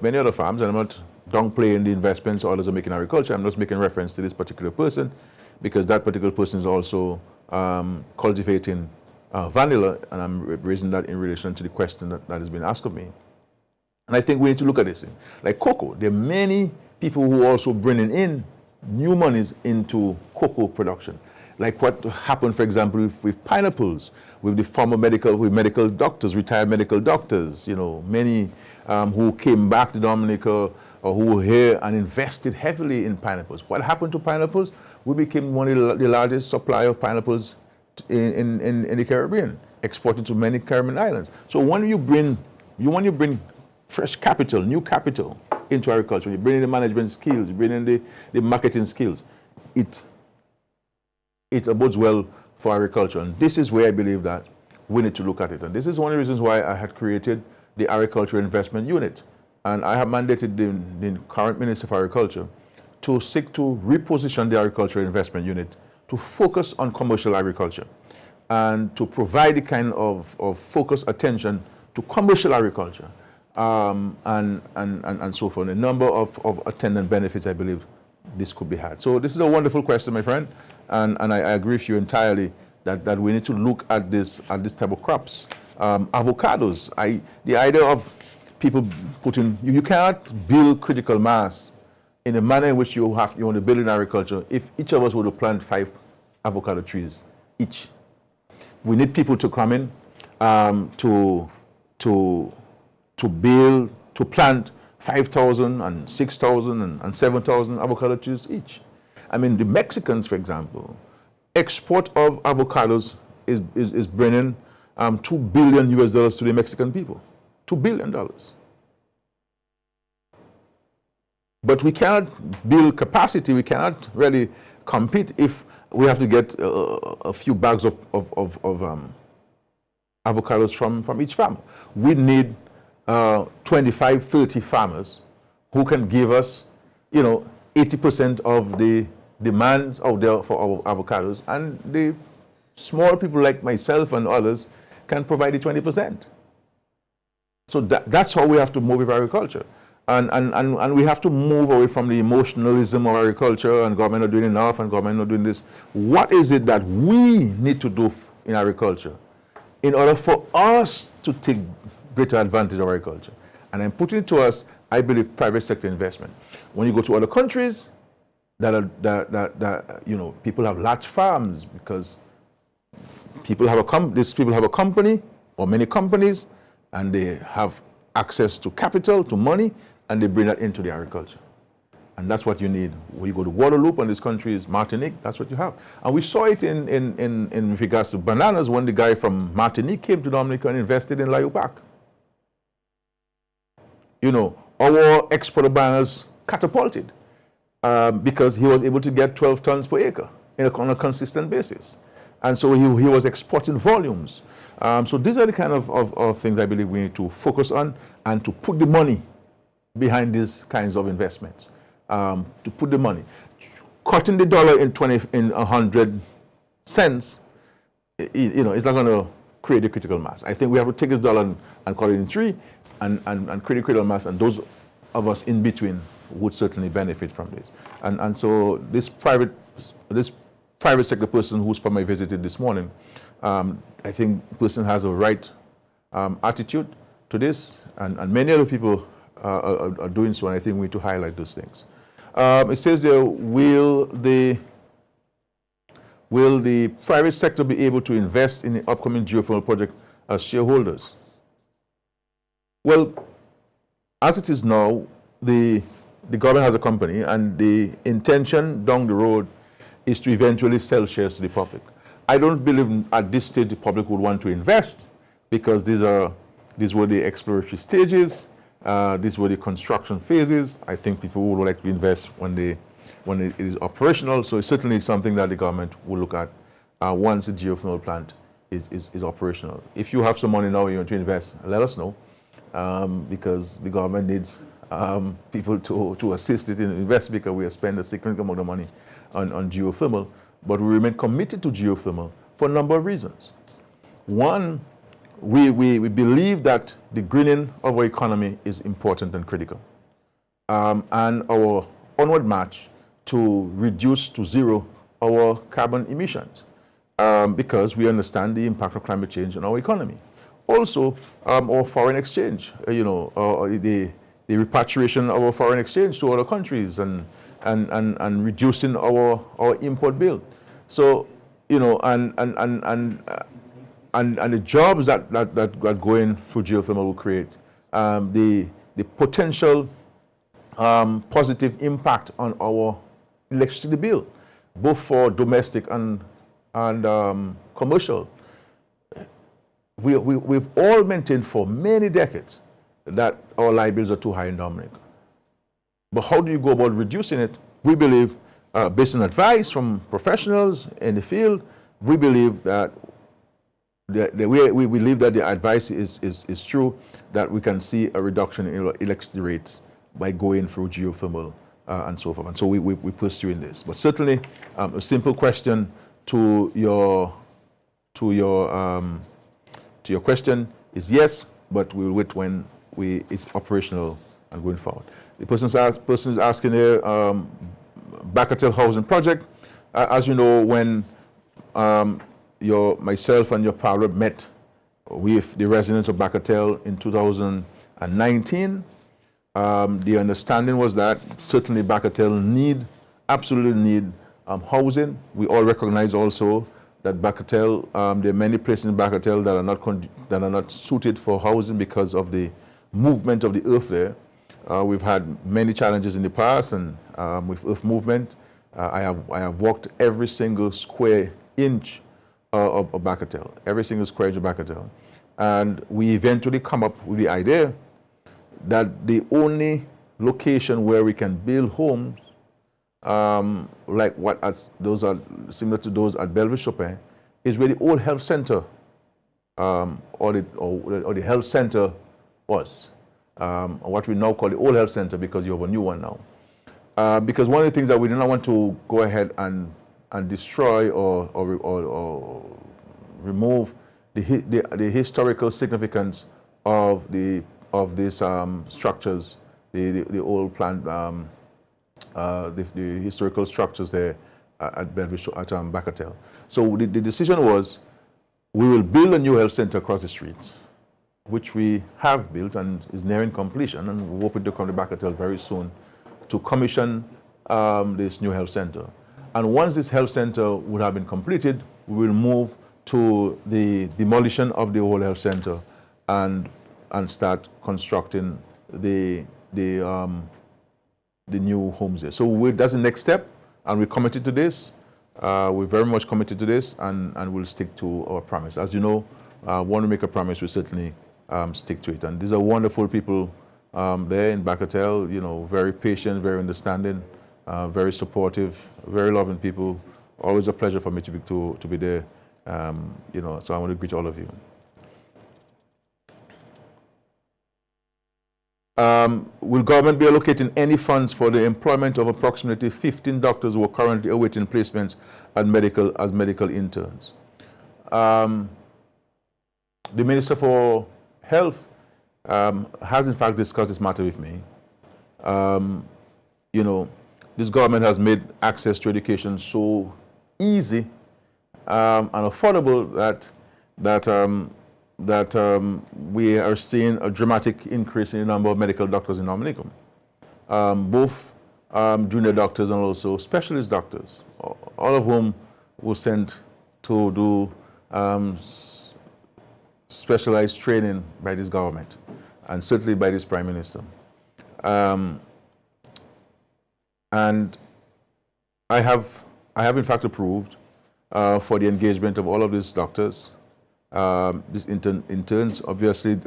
many other farms, and I'm not downplaying the investments others are making in agriculture. I'm just making reference to this particular person because that particular person is also cultivating vanilla, and I'm raising that in relation to the question that has been asked of me. And I think we need to look at this thing. Like cocoa, there are many people who are also bringing in new monies into cocoa production. Like what happened, for example, with pineapples, with the former medical doctors, retired medical doctors, many who came back to Dominica or who were here and invested heavily in pineapples. What happened to pineapples? We became one of the largest supplier of pineapples in the Caribbean, exported to many Caribbean islands. So when you bring fresh capital, new capital into agriculture, you bring in the management skills, you bring in the marketing skills, it bodes well for agriculture. And this is where I believe that we need to look at it. And this is one of the reasons why I had created the Agriculture Investment Unit. And I have mandated the current Minister of Agriculture to seek to reposition the Agriculture Investment Unit to focus on commercial agriculture and to provide the kind of focused attention to commercial agriculture and so forth. A number of attendant benefits, I believe, this could be had. So this is a wonderful question, my friend, and I agree with you entirely that we need to look at this type of crops. Avocados, the idea of people putting, you cannot build critical mass in the manner in which you want to build in agriculture if each of us were to plant 5 avocado trees each. We need people to come in to plant 5,000 and 6,000 and 7,000 avocado trees each. I mean, the Mexicans, for example, export of avocados is bringing $2 billion to the Mexican people. $2 billion. But we cannot build capacity, we cannot really compete if we have to get a few bags of avocados from each farm. We need 25, 30 farmers who can give us, 80% of the demands out there for our avocados, and the small people like myself and others can provide the 20%. So that's how we have to move with agriculture. And we have to move away from the emotionalism of agriculture and government not doing enough and government not doing this. What is it that we need to do in agriculture in order for us to take greater advantage of agriculture? And I'm putting it to us, I believe, private sector investment. When you go to other countries people have large farms because people have a company or many companies, and they have access to capital, to money, and they bring that into the agriculture. And that's what you need. When you go to Guadeloupe and this country is Martinique, that's what you have. And we saw it in regards to bananas when the guy from Martinique came to Dominica and invested in Layupac. Our export of bananas catapulted because he was able to get 12 tons per acre on a consistent basis. And so he was exporting volumes. So these are the kind of things I believe we need to focus on and to put the money behind these kinds of investments. To put the money. Cutting the dollar in 100 cents, it's not going to create a critical mass. I think we have to take this dollar and cut it in 3 and create a critical mass, and those of us in between would certainly benefit from this. And so this private sector person who's from my visit this morning, I think the person has a right attitude to this, and many other people are doing so, and I think we need to highlight those things. It says there, will the private sector be able to invest in the upcoming geothermal project as shareholders? Well, as it is now, the government has a company, and the intention down the road is to eventually sell shares to the public. I don't believe at this stage the public would want to invest, because these were the exploratory stages, these were the construction phases. I think people would like to invest when it is operational. So it's certainly something that the government will look at once the geothermal plant is operational. If you have some money now you want to invest, let us know, because the government needs people to assist it in invest, because we have spent a significant amount of money on geothermal. But we remain committed to geothermal for a number of reasons. One, we believe that the greening of our economy is important and critical. And our onward march to reduce to zero our carbon emissions, because we understand the impact of climate change on our economy. Also, our foreign exchange, the repatriation of our foreign exchange to other countries, and reducing our import bill. So, and the jobs that go in through geothermal will create, the potential positive impact on our electricity bill, both for domestic and commercial. We've all maintained for many decades that our light bills are too high in Dominica. But how do you go about reducing it? We believe, based on advice from professionals in the field, we believe that we believe that the advice is true, that we can see a reduction in electricity rates by going through geothermal and so forth. And so we're pursuing this. But certainly, a simple question to your question is yes, but we'll wait when it's operational and going forward. The person is asking here, Bacatel housing project. As you know, when myself and your parlor met with the residents of Bacatel in 2019, the understanding was that certainly Bacatel absolutely need housing. We all recognize also that Bacatel, there are many places in Bacatel that are not suited for housing because of the movement of the earth there. We've had many challenges in the past, and with earth movement, I have walked every single square inch of Bacatel, every single square inch of Bacatel. And we eventually come up with the idea that the only location where we can build homes, like those are similar to those at Bellevue Chopin, is where the old health center or the health center was. What we now call the old health center, because you have a new one now. Because one of the things that we did not want to go ahead and destroy or remove the historical significance of these structures, the old plant, the historical structures there at Bellevue, at Bacatel. So the decision was, we will build a new health center across the streets, which we have built and is nearing completion, and we're hoping to come to Bacatel very soon to commission this new health center. And once this health center would have been completed, we will move to the demolition of the old health center and start constructing the new homes there. So that's the next step, and we're committed to this. We're very much committed to this, and we'll stick to our promise. As you know, when we make a promise, we certainly stick to it. And these are wonderful people there in Bacatel, very patient, very understanding, very supportive, very loving people. Always a pleasure for me to be there, so I want to greet all of you. Will government be allocating any funds for the employment of approximately 15 doctors who are currently awaiting placements as medical interns? The Minister for Health has in fact discussed this matter with me. This government has made access to education so easy and affordable that we are seeing a dramatic increase in the number of medical doctors in Dominica, both junior doctors and also specialist doctors, all of whom were sent to do specialized training by this government, and certainly by this Prime Minister. And I have in fact approved for the engagement of all of these doctors, these interns. Obviously,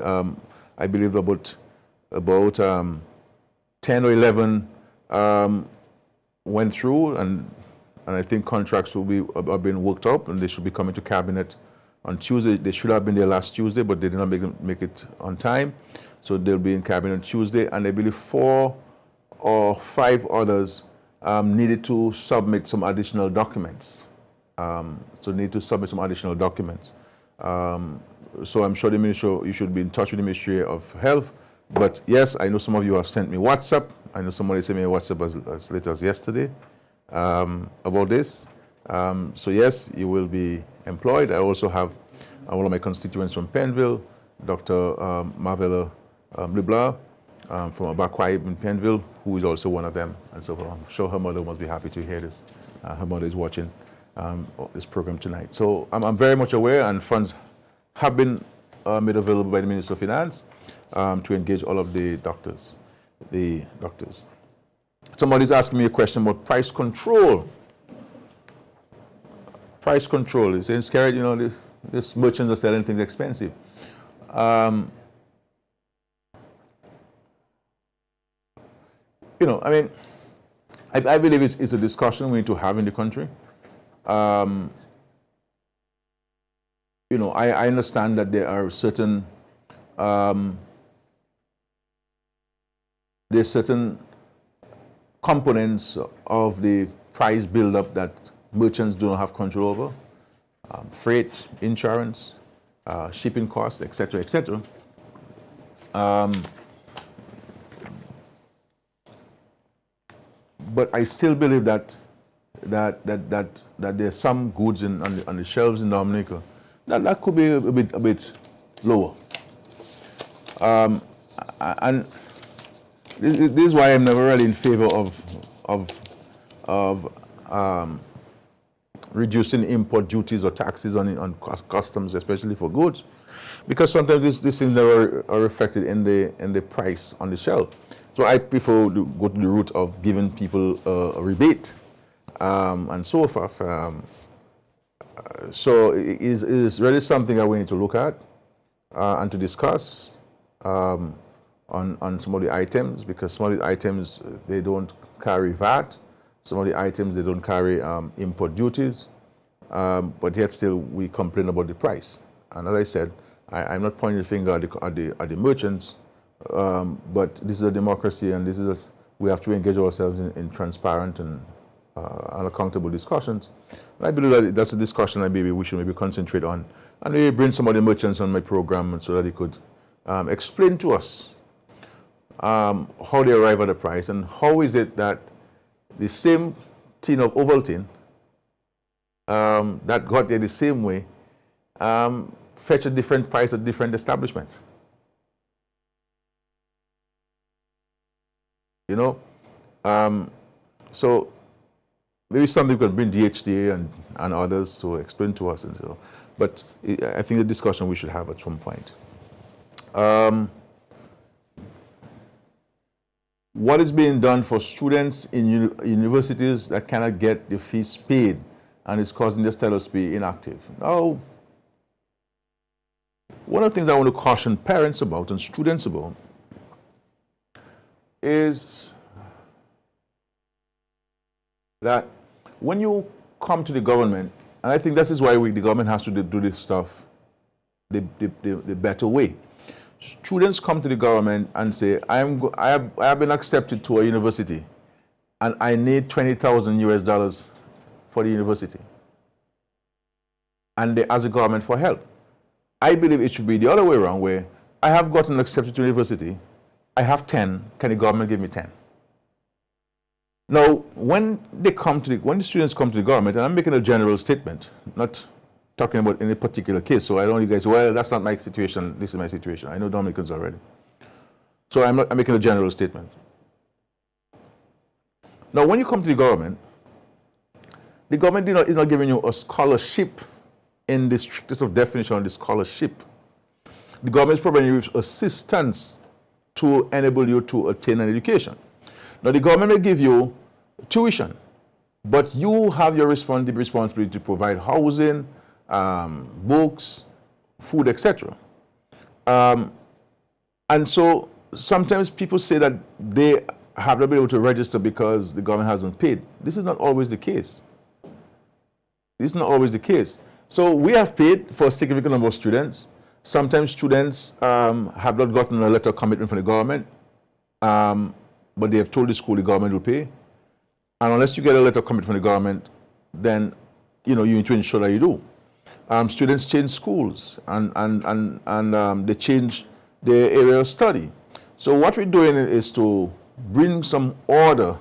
I believe about 10 or 11 went through, and I think contracts are being worked up, and they should be coming to cabinet on Tuesday. They should have been there last Tuesday, but they did not make it on time, so they'll be in cabinet on Tuesday. And I believe 4 or 5 others needed to submit some additional documents. So need to submit some additional documents. So I'm sure the ministry, you should be in touch with the Ministry of Health. But yes, I know some of you have sent me WhatsApp. I know somebody sent me a WhatsApp as late as yesterday about this. So yes, you will be employed. I also have one of my constituents from Penville, Dr. Marvella Leblanc, from Abakwa in Penville, who is also one of them. And so I'm sure her mother must be happy to hear this. Her mother is watching this program tonight. So I'm very much aware, and funds have been made available by the Minister of Finance to engage all of the doctors. Somebody's asking me a question about price control. Price control. He's saying, Skerrit, you know, these merchants are selling things expensive. You know, I mean, I believe it's a discussion we need to have in the country. You know, I understand that there are certain components of the price build-up that merchants do not have control over. Freight, insurance, shipping costs, etc., etc. But I still believe that there's some goods on the shelves in Dominica that could be a bit lower. And this is why I'm never really in favor of reducing import duties or taxes on customs, especially for goods, because sometimes these things are reflected in the price on the shelf. So I prefer to go to the route of giving people a rebate and so forth. So it is really something that we need to look at and to discuss on some of the items, because some of the items, they don't carry VAT. Some of the items, they don't carry import duties. But yet still we complain about the price. And as I said, I'm not pointing the finger at the merchants, but this is a democracy, and we have to engage ourselves in transparent and accountable discussions. And I believe that that's a discussion that maybe we should maybe concentrate on, and maybe bring some of the merchants on my program so that they could explain to us how they arrive at the price, and how is it that the same tin of Ovaltine that got there the same way fetch a different price at different establishments. You know, so maybe something could bring DHTA and others to explain to us, and so. But I think the discussion we should have at some point. What is being done for students in universities that cannot get the fees paid and is causing their status to be inactive? Now, one of the things I want to caution parents about and students about is that when you come to the government, and I think this is why the government has to do this stuff the better way. Students come to the government and say, I have been accepted to a university and I need $20,000 for the university. And they ask the government for help. I believe it should be the other way around, where I have gotten accepted to university, I have 10, can the government give me 10? Now, when the students come to the government, and I'm making a general statement, not talking about any particular case, so I don't want you guys say, well, that's not my situation, this is my situation. I know Dominicans already. So I'm making a general statement. Now, when you come to the government is not giving you a scholarship in the strictest of definition of the scholarship. The government is providing you with assistance to enable you to attain an education. Now, the government will give you tuition, but you have your responsibility to provide housing, books, food, etc. And so sometimes people say that they have not been able to register because the government hasn't paid. This is not always the case. This is not always the case. So we have paid for a significant number of students. Sometimes students have not gotten a letter of commitment from the government, but they have told the school the government will pay. And unless you get a letter of commitment from the government, then you need to ensure that you do. Students change schools and they change their area of study. So what we're doing is to bring some order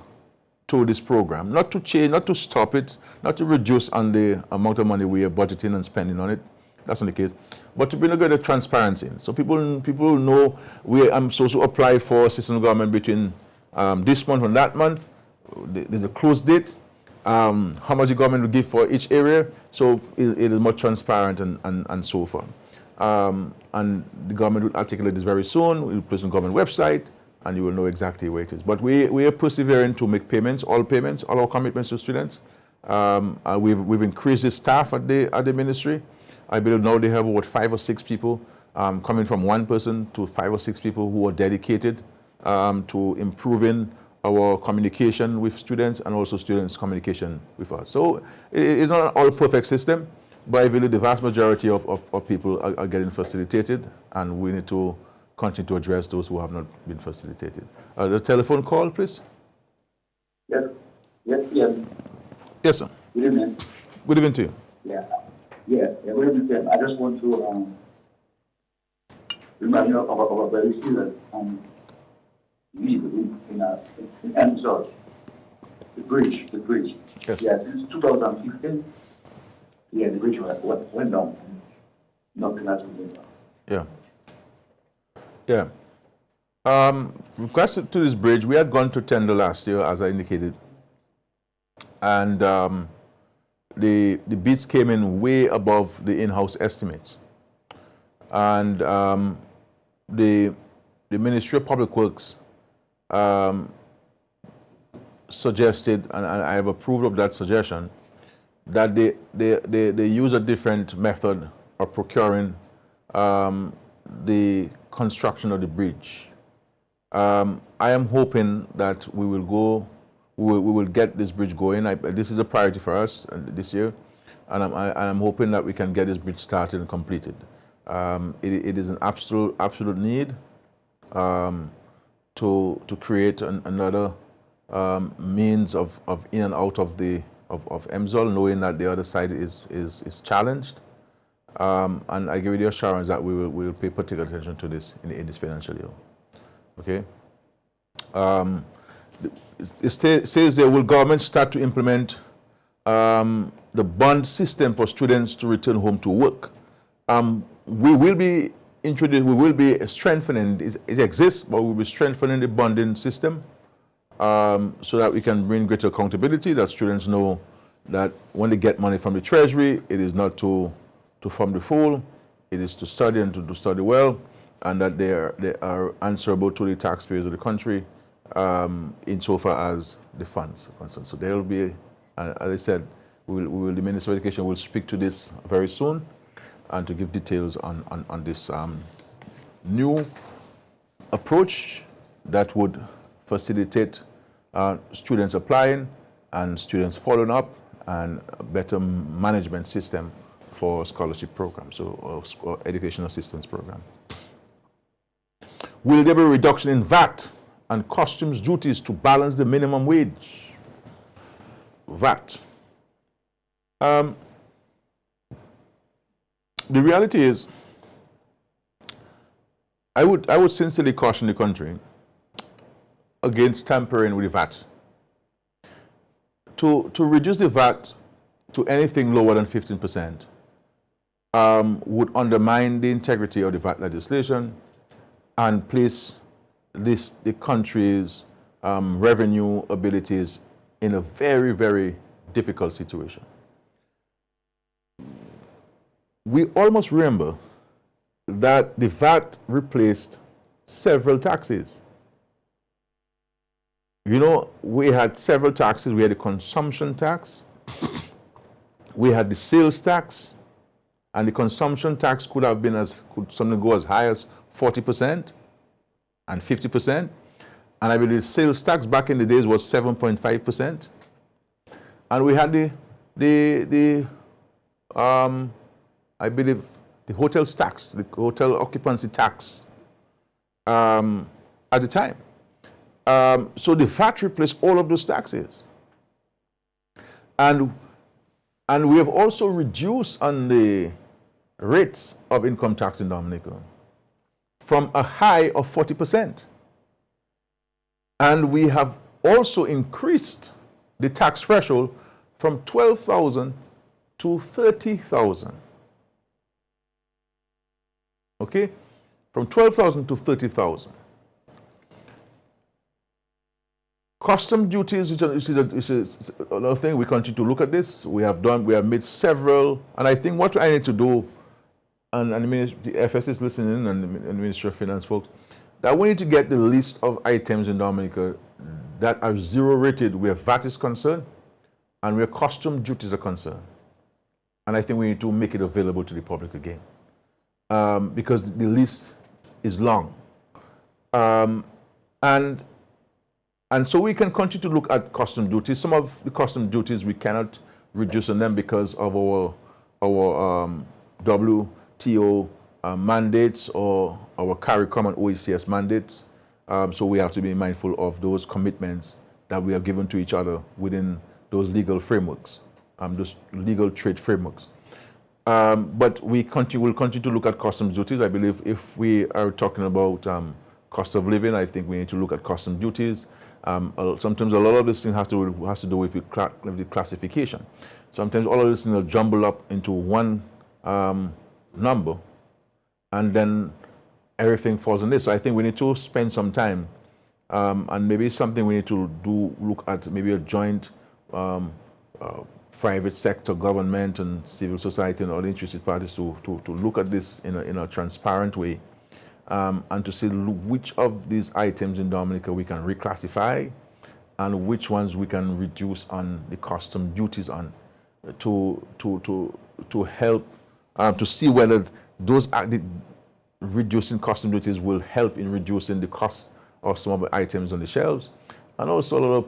to this program, not to change, not to stop it, not to reduce on the amount of money we are budgeting and spending on it. That's not the case. But to bring a greater transparency. So people know I'm supposed to apply for assistance government between this month and that month. There's a close date. How much the government will give for each area. So it is more transparent and so forth. And the government will articulate this very soon. We'll place on the government website, and you will know exactly where it is. But we are persevering to make payments, all our commitments to students. We've increased the staff at the ministry. I believe now they have about 5 or 6 people coming from 1 person to 5 or 6 people who are dedicated to improving our communication with students and also students' communication with us. So it's not an all perfect system, but I believe the vast majority of people are getting facilitated, and we need to continue to address those who have not been facilitated. The telephone call, please. Yes. Yes, sir. Good evening. Good evening to you. Good evening, sir. I just want to remind you of a very serious need in Amazon, the bridge. Yes. Yeah, since 2015, the bridge went down. Nothing else went down. Yeah. With regards to this bridge, we had gone to tender last year, as I indicated, and the bids came in way above the in-house estimates, and the Ministry of Public Works suggested, and I have approved of that suggestion, that they use a different method of procuring the construction of the bridge. I am hoping that we will get this bridge going. This is a priority for us this year, and I'm hoping that we can get this bridge started and completed. It is an absolute need to create another means of in and out of MZOL, knowing that the other side is challenged. And I give you the assurance that we will pay particular attention to this in this financial year. Okay. It says there, will government start to implement the bond system for students to return home to work? We will be strengthening, it exists, but we'll be strengthening the bonding system so that we can bring greater accountability, that students know that when they get money from the Treasury, it is not to form the fool, it is to study and to study well, and that they are answerable to the taxpayers of the country insofar as the funds are concerned. So there will be, as I said, the Minister of Education will speak to this very soon and to give details on this new approach that would facilitate students applying and students following up, and a better management system for scholarship programs, or education assistance program. Will there be a reduction in VAT and customs duties to balance the minimum wage? VAT. The reality is, I would sincerely caution the country against tampering with the VAT. To reduce the VAT to anything lower than 15% would undermine the integrity of the VAT legislation and place the country's revenue abilities in a very, very difficult situation. We almost remember that the VAT replaced several taxes. You know, we had several taxes. We had the consumption tax, we had the sales tax, and the consumption tax could have been could something go as high as 40% and 50%. And I believe the sales tax back in the days was 7.5%. And we had I believe the hotel tax, the hotel occupancy tax at the time. So the VAT replaced all of those taxes. And we have also reduced on the rates of income tax in Dominica from a high of 40%. And we have also increased the tax threshold from 12,000 to 30,000. Okay? From 12,000 to 30,000. Custom duties, which is another thing, we continue to look at this. We have made several, and I think what I need to do, and the FS is listening, and the Ministry of Finance folks, that we need to get the list of items in Dominica that are zero rated where VAT is concerned and where custom duties are concerned. And I think we need to make it available to the public again, because the list is long. And so we can continue to look at custom duties. Some of the custom duties we cannot reduce on them because of our WTO mandates or our CARICOM and OECS mandates. So we have to be mindful of those commitments that we have given to each other within those legal frameworks, those legal trade frameworks. But we will continue to look at customs duties. I believe if we are talking about cost of living, I think we need to look at custom duties. Sometimes a lot of this thing has to do with the classification. Sometimes all of this thing will jumble up into one number, and then everything falls on this. So I think we need to spend some time, and maybe something we need to look at, maybe a joint private sector, government, and civil society, and all the interested parties to look at this in a transparent way. And to see which of these items in Dominica we can reclassify and which ones we can reduce on the custom duties on, to help to see whether those reducing custom duties will help in reducing the cost of some of the items on the shelves. And also a lot of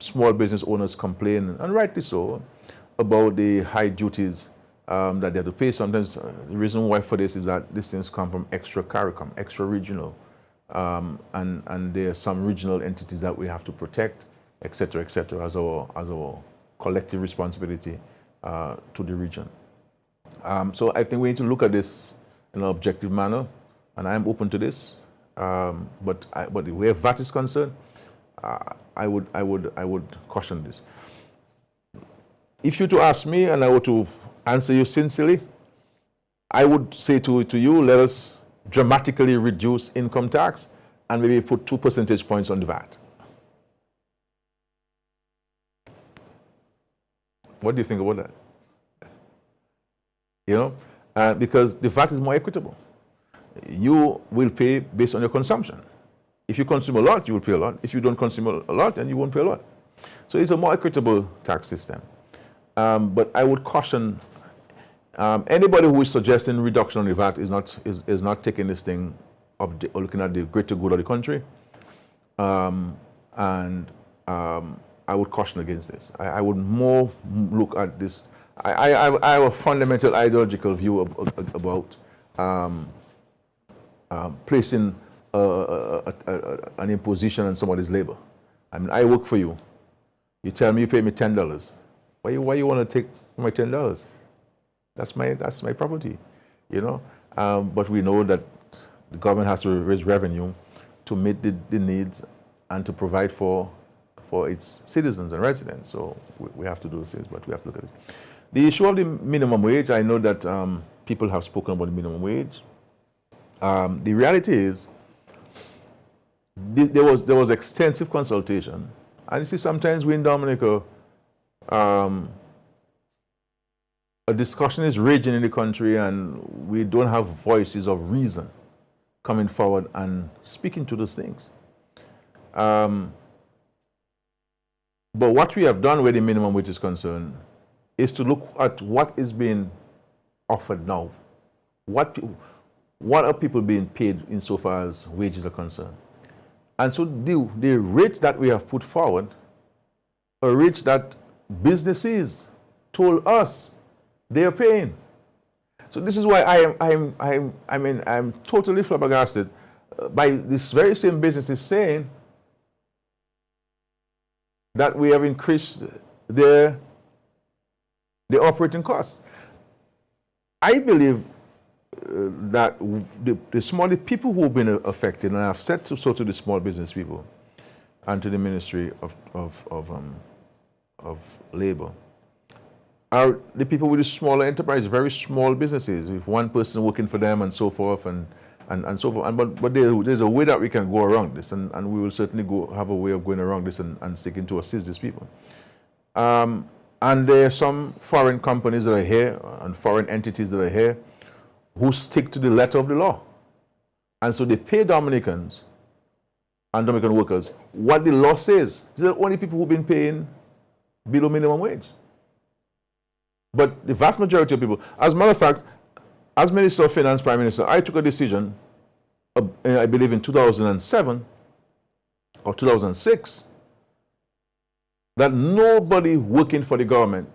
small business owners complain, and rightly so, about the high duties that they have to pay. Sometimes the reason why for this is that these things come from extra CARICOM, extra regional, and there are some regional entities that we have to protect, et cetera, as our collective responsibility to the region. So I think we need to look at this in an objective manner, and I am open to this. But the way VAT is concerned, I would caution this. If you to ask me, and I were to answer you sincerely, I would say to you, let us dramatically reduce income tax and maybe put 2 percentage points on the VAT. What do you think about that? You know, because the VAT is more equitable. You will pay based on your consumption. If you consume a lot, you will pay a lot. If you don't consume a lot, then you won't pay a lot. So it's a more equitable tax system. But I would caution anybody who is suggesting reduction on the VAT is not taking this thing of looking at the greater good of the country. And I would caution against this. I would more look at this. I have a fundamental ideological view about placing an imposition on somebody's labor. I mean, I work for you. You tell me you pay me $10. Why you want to take my $10? That's my property, you know. But we know that the government has to raise revenue to meet the needs and to provide for its citizens and residents. So we have to do things, but we have to look at it. The issue of the minimum wage, I know that people have spoken about the minimum wage. The reality is, there was extensive consultation, and you see sometimes we in Dominica, a discussion is raging in the country and we don't have voices of reason coming forward and speaking to those things. But what we have done where the minimum wage is concerned is to look at what is being offered now. What are people being paid insofar as wages are concerned? And so the rates that we have put forward are rates that businesses told us they are paying. So this is why I'm totally flabbergasted by this very same business is saying that we have increased their operating costs. I believe that the people who have been affected, and I've said so to the small business people and to the Ministry of Labor, are the people with the smaller enterprise, very small businesses, with one person working for them and so forth, and so forth. But there's a way that we can go around this, and we will certainly have a way of going around this and seeking to assist these people. And there are some foreign companies that are here and foreign entities that are here who stick to the letter of the law. And so they pay Dominicans and Dominican workers what the law says. These are the only people who've been paying below minimum wage. But the vast majority of people, as a matter of fact, as Minister of Finance, Prime Minister, I took a decision, I believe in 2007 or 2006, that nobody working for the government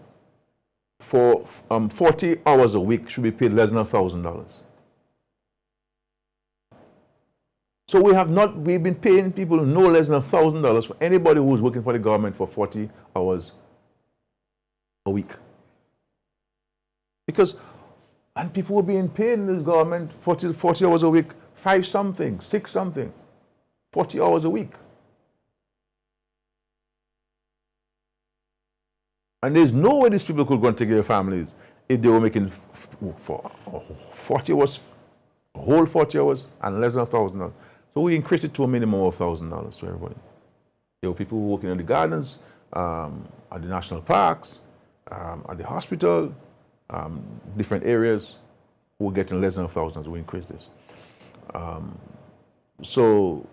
for 40 hours a week should be paid less than $1,000. So we've been paying people no less than $1,000 for anybody who's working for the government for 40 hours a week. And people were being paid in this government 40 hours a week, 5 something, 6 something, 40 hours a week. And there's no way these people could go and take care of their families if they were making 40 hours, whole 40 hours and less than $1,000. So we increased it to a minimum of $1,000 to everybody. There were people who were working in the gardens, at the national parks, at the hospital, different areas who were getting less than $1,000. We increased this. So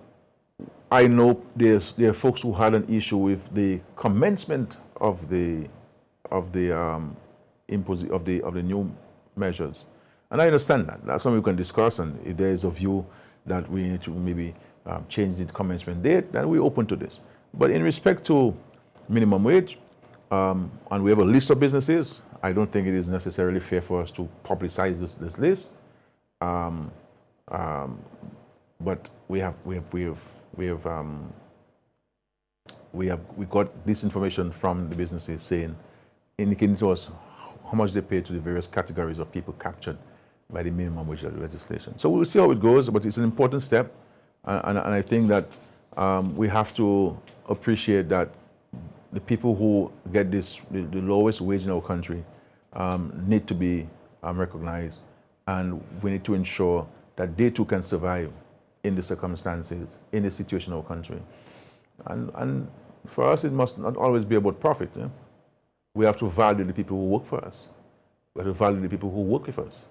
I know there are folks who had an issue with the commencement of the new measures, and I understand that. That's something we can discuss. And if there is a view that we need to maybe change the commencement date, then we're open to this. But in respect to minimum wage, and we have a list of businesses, I don't think it is necessarily fair for us to publicize this list. But we got this information from the businesses saying, indicating to us how much they pay to the various categories of people captured by the minimum wage legislation. So we'll see how it goes, but it's an important step, and I think that we have to appreciate that the people who get the lowest wage in our country need to be recognized, and we need to ensure that they too can survive in the circumstances, in the situation of our country. And for us, it must not always be about profit. Yeah? We have to value the people who work for us. We have to value the people who work with us.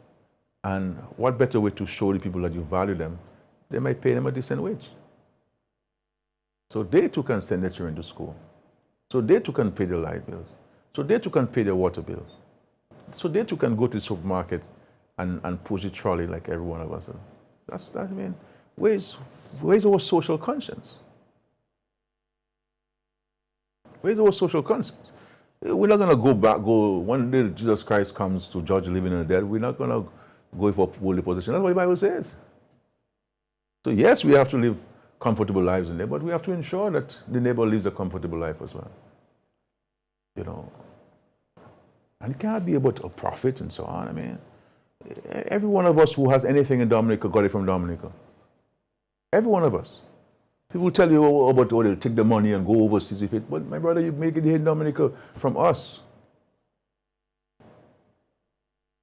And what better way to show the people that you value them? They might pay them a decent wage. So they too can send their children to school. So they too can pay their light bills. So they too can pay their water bills. So they too can go to the supermarket and push the trolley like every one of us. Where's our social conscience? Where's our social conscience? We're not going to go one day Jesus Christ comes to judge the living and the dead. We're not going to go for worldly possession. That's what the Bible says. So yes, we have to live comfortable lives in there, but we have to ensure that the neighbor lives a comfortable life as well. You know, and it can't be about a profit and so on. I mean, every one of us who has anything in Dominica got it from Dominica. Every one of us. People tell you about, they'll take the money and go overseas with it, but my brother, you make it here in Dominica from us.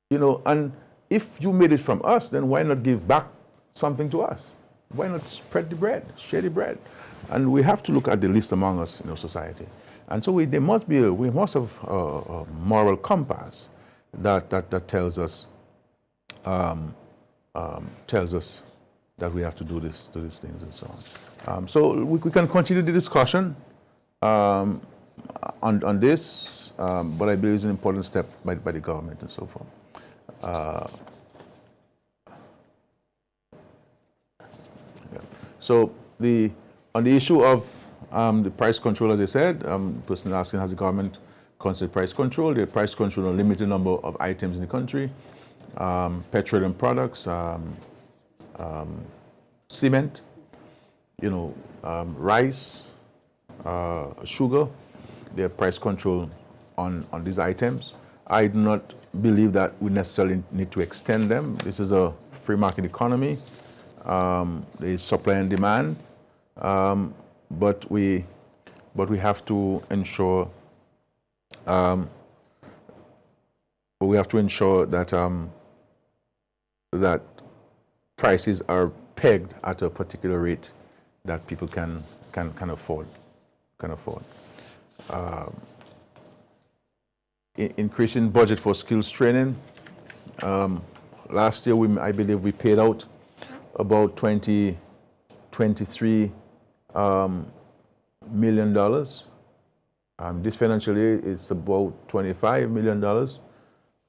You know, and if you made it from us, then why not give back something to us? Why not spread the bread, share the bread? And we have to look at the least among us in our society. And so we must have a moral compass that tells us that we have to do these things and so on. So we can continue the discussion on this, but I believe it's an important step by the government and so forth. So on the issue of the price control, as I said, the person asking, has the government considered price control? The price control on a limited number of items in the country, petroleum products, cement, rice, sugar. There price control on these items. I do not believe that we necessarily need to extend them. This is a free market economy. There is supply and demand, but we have to ensure that that prices are pegged at a particular rate that people can afford. Increasing budget for skills training. Last year, I believe we paid out about $23 million. This financial year is about $25 million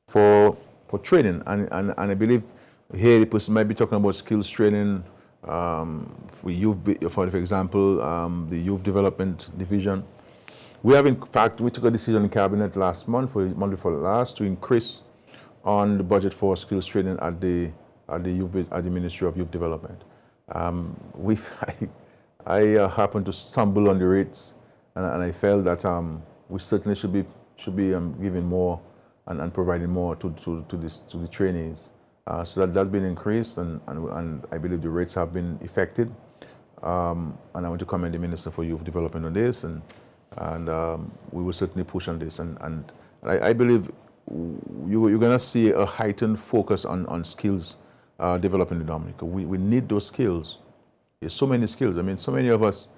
for training, and I believe here the person might be talking about skills training for youth, for example, the youth development division. We have, in fact, we took a decision in cabinet last month, month before last, to increase on the budget for skills training at the Ministry of Youth Development. I happened to stumble on the rates, and I felt that we certainly should be giving more and providing more to the trainees. So that's been increased, and I believe the rates have been effected. And I want to commend the Minister for Youth Development on this, and we will certainly push on this. And I believe you're going to see a heightened focus on skills developing in Dominica. We need those skills. There's so many skills. I mean, so many of us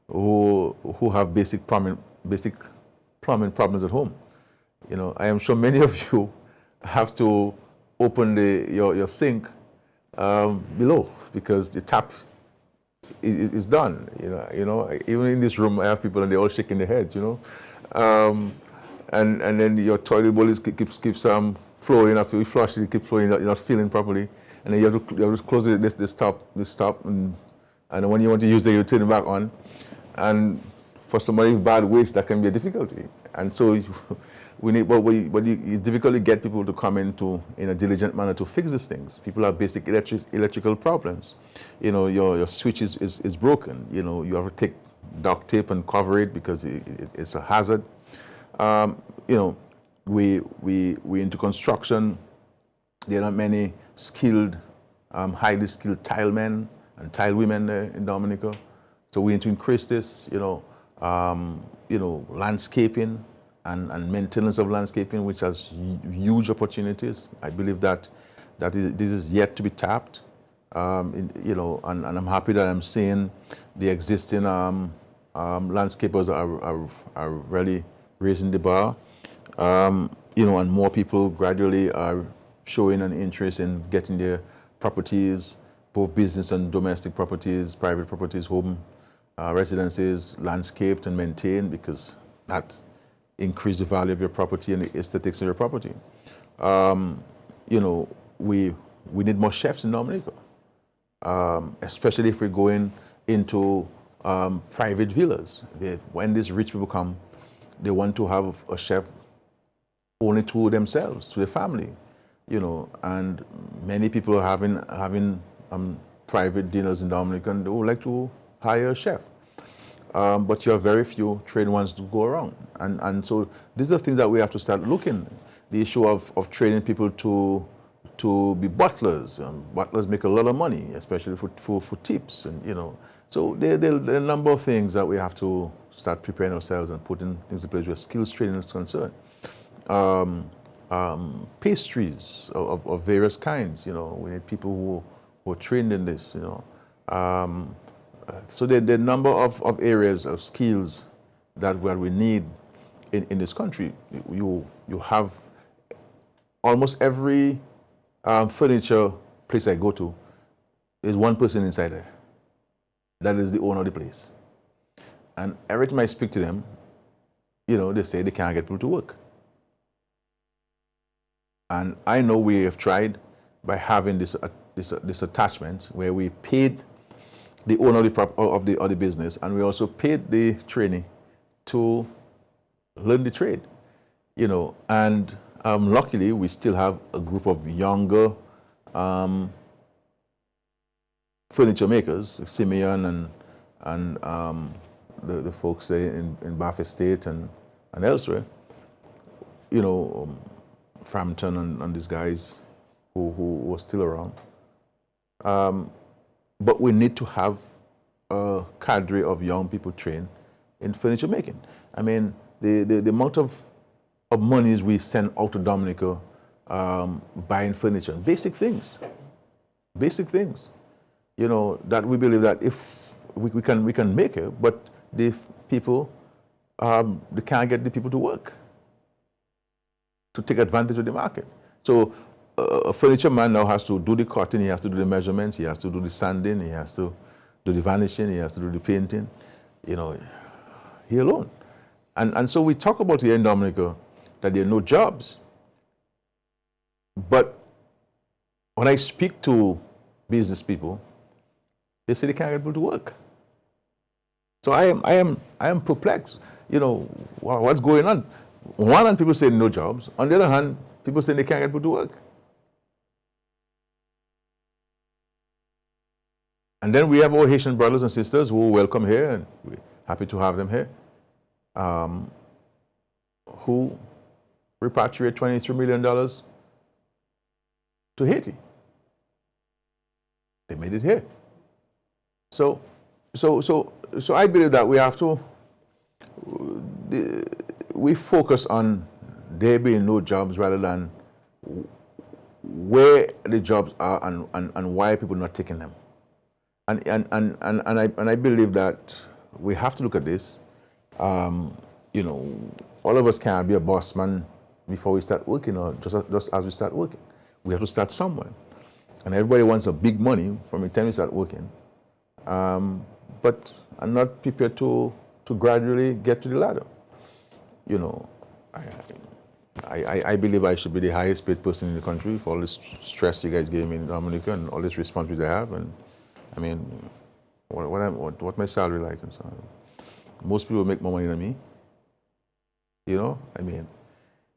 who have basic plumbing problems at home. I am sure many of you have to open your sink below because the tap is done. Even in this room, I have people and they're all shaking their heads. And then your toilet bowl keeps flowing after you flush it. It keeps flowing. You're not feeling properly, and then you have to close this top, and when you want to use it, you turn it back on. And for somebody with bad waste, that can be a difficulty. And so we need, but it's difficult to get people to come in a diligent manner to fix these things. People have basic electrical problems. Your switch is broken. You have to take duct tape and cover it because it's a hazard. We into construction. There are not many skilled, highly skilled tile men and tile women there in Dominica. So we need to increase this. Landscaping and maintenance of landscaping, which has huge opportunities. I believe that this is yet to be tapped. And I'm happy that I'm seeing the existing landscapers are really raising the bar. And more people gradually are showing an interest in getting their properties, both business and domestic properties, private properties, home residences, landscaped and maintained, because that increases the value of your property and the aesthetics of your property. We need more chefs in Dominica, especially if we're going into private villas. When these rich people come, they want to have a chef only to themselves, to their family, and many people are having private dinners in Dominica, and they would like to hire a chef. But you have very few trained ones to go around. And so these are things that we have to start looking. The issue of training people to be butlers. Butlers make a lot of money, especially for tips. And, so there are a number of things that we have to start preparing ourselves and putting things in place where skills training is concerned. Pastries of various kinds. We need people who are trained in this. So there are a number of areas of skills that we need in this country. You have almost every furniture place I go to, there's one person inside there. That is the owner of the place. And every time I speak to them, they say they can't get people to work. And I know we have tried by having this attachment where we paid the owner of the business, and we also paid the trainee to learn the trade. And luckily we still have a group of younger furniture makers, Simeon and the folks there in Bath Estate and elsewhere, Frampton and these guys who were still around. But we need to have a cadre of young people trained in furniture making. I mean, the amount of monies we send out to Dominica buying furniture, basic things, that we believe that if we can make it, but the people, they can't get the people to work, to take advantage of the market. So a furniture man now has to do the cutting, he has to do the measurements, he has to do the sanding, he has to do the varnishing, he has to do the painting, he alone. And so we talk about here in Dominica that there are no jobs. But when I speak to business people, they say they can't get people to work. So I am perplexed. What's going on? On one hand, people say no jobs. On the other hand, people say they can't get people to work. And then we have our Haitian brothers and sisters who welcome here, and we're happy to have them here, who repatriate $23 million to Haiti. They made it here. So I believe that we have to, we focus on there being no jobs rather than where the jobs are and why people are not taking them. And I believe that we have to look at this. All of us can't be a boss man before we start working, or just as we start working. We have to start somewhere. And everybody wants a big money from the time you start working. But I'm not prepared to gradually get to the ladder. I believe I should be the highest paid person in the country for all this stress you guys gave me in Dominica and all this responsibility I have. And I mean, what my salary like and so on. Most people make more money than me.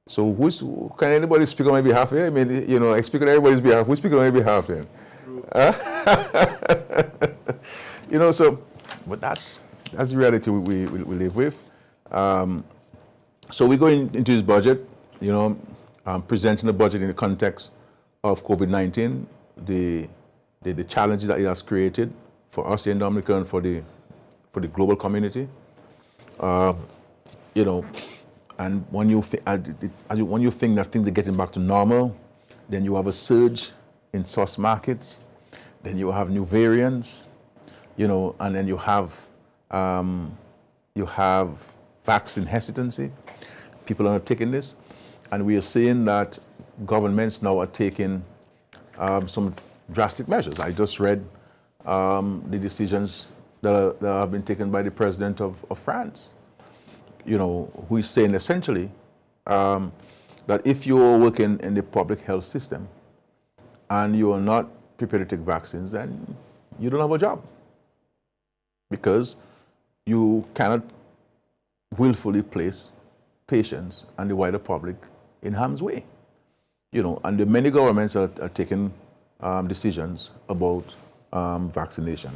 So can anybody speak on my behalf here? I mean, I speak on everybody's behalf. Who's speaking on my behalf then? But that's the reality we live with. So we're going into this budget, presenting the budget in the context of COVID-19, the challenges that it has created for us in Dominica and for the global community. And when you think that things are getting back to normal, then you have a surge in source markets, then you have new variants, and then you have vaccine hesitancy. People are not taking this, and we are seeing that governments now are taking some drastic measures. I just read the decisions that have been taken by the president of France, who is saying essentially that if you are working in the public health system and you are not prepared to take vaccines, then you don't have a job, because you cannot willfully place patients and the wider public in harm's way. And the many governments are taking decisions about vaccination.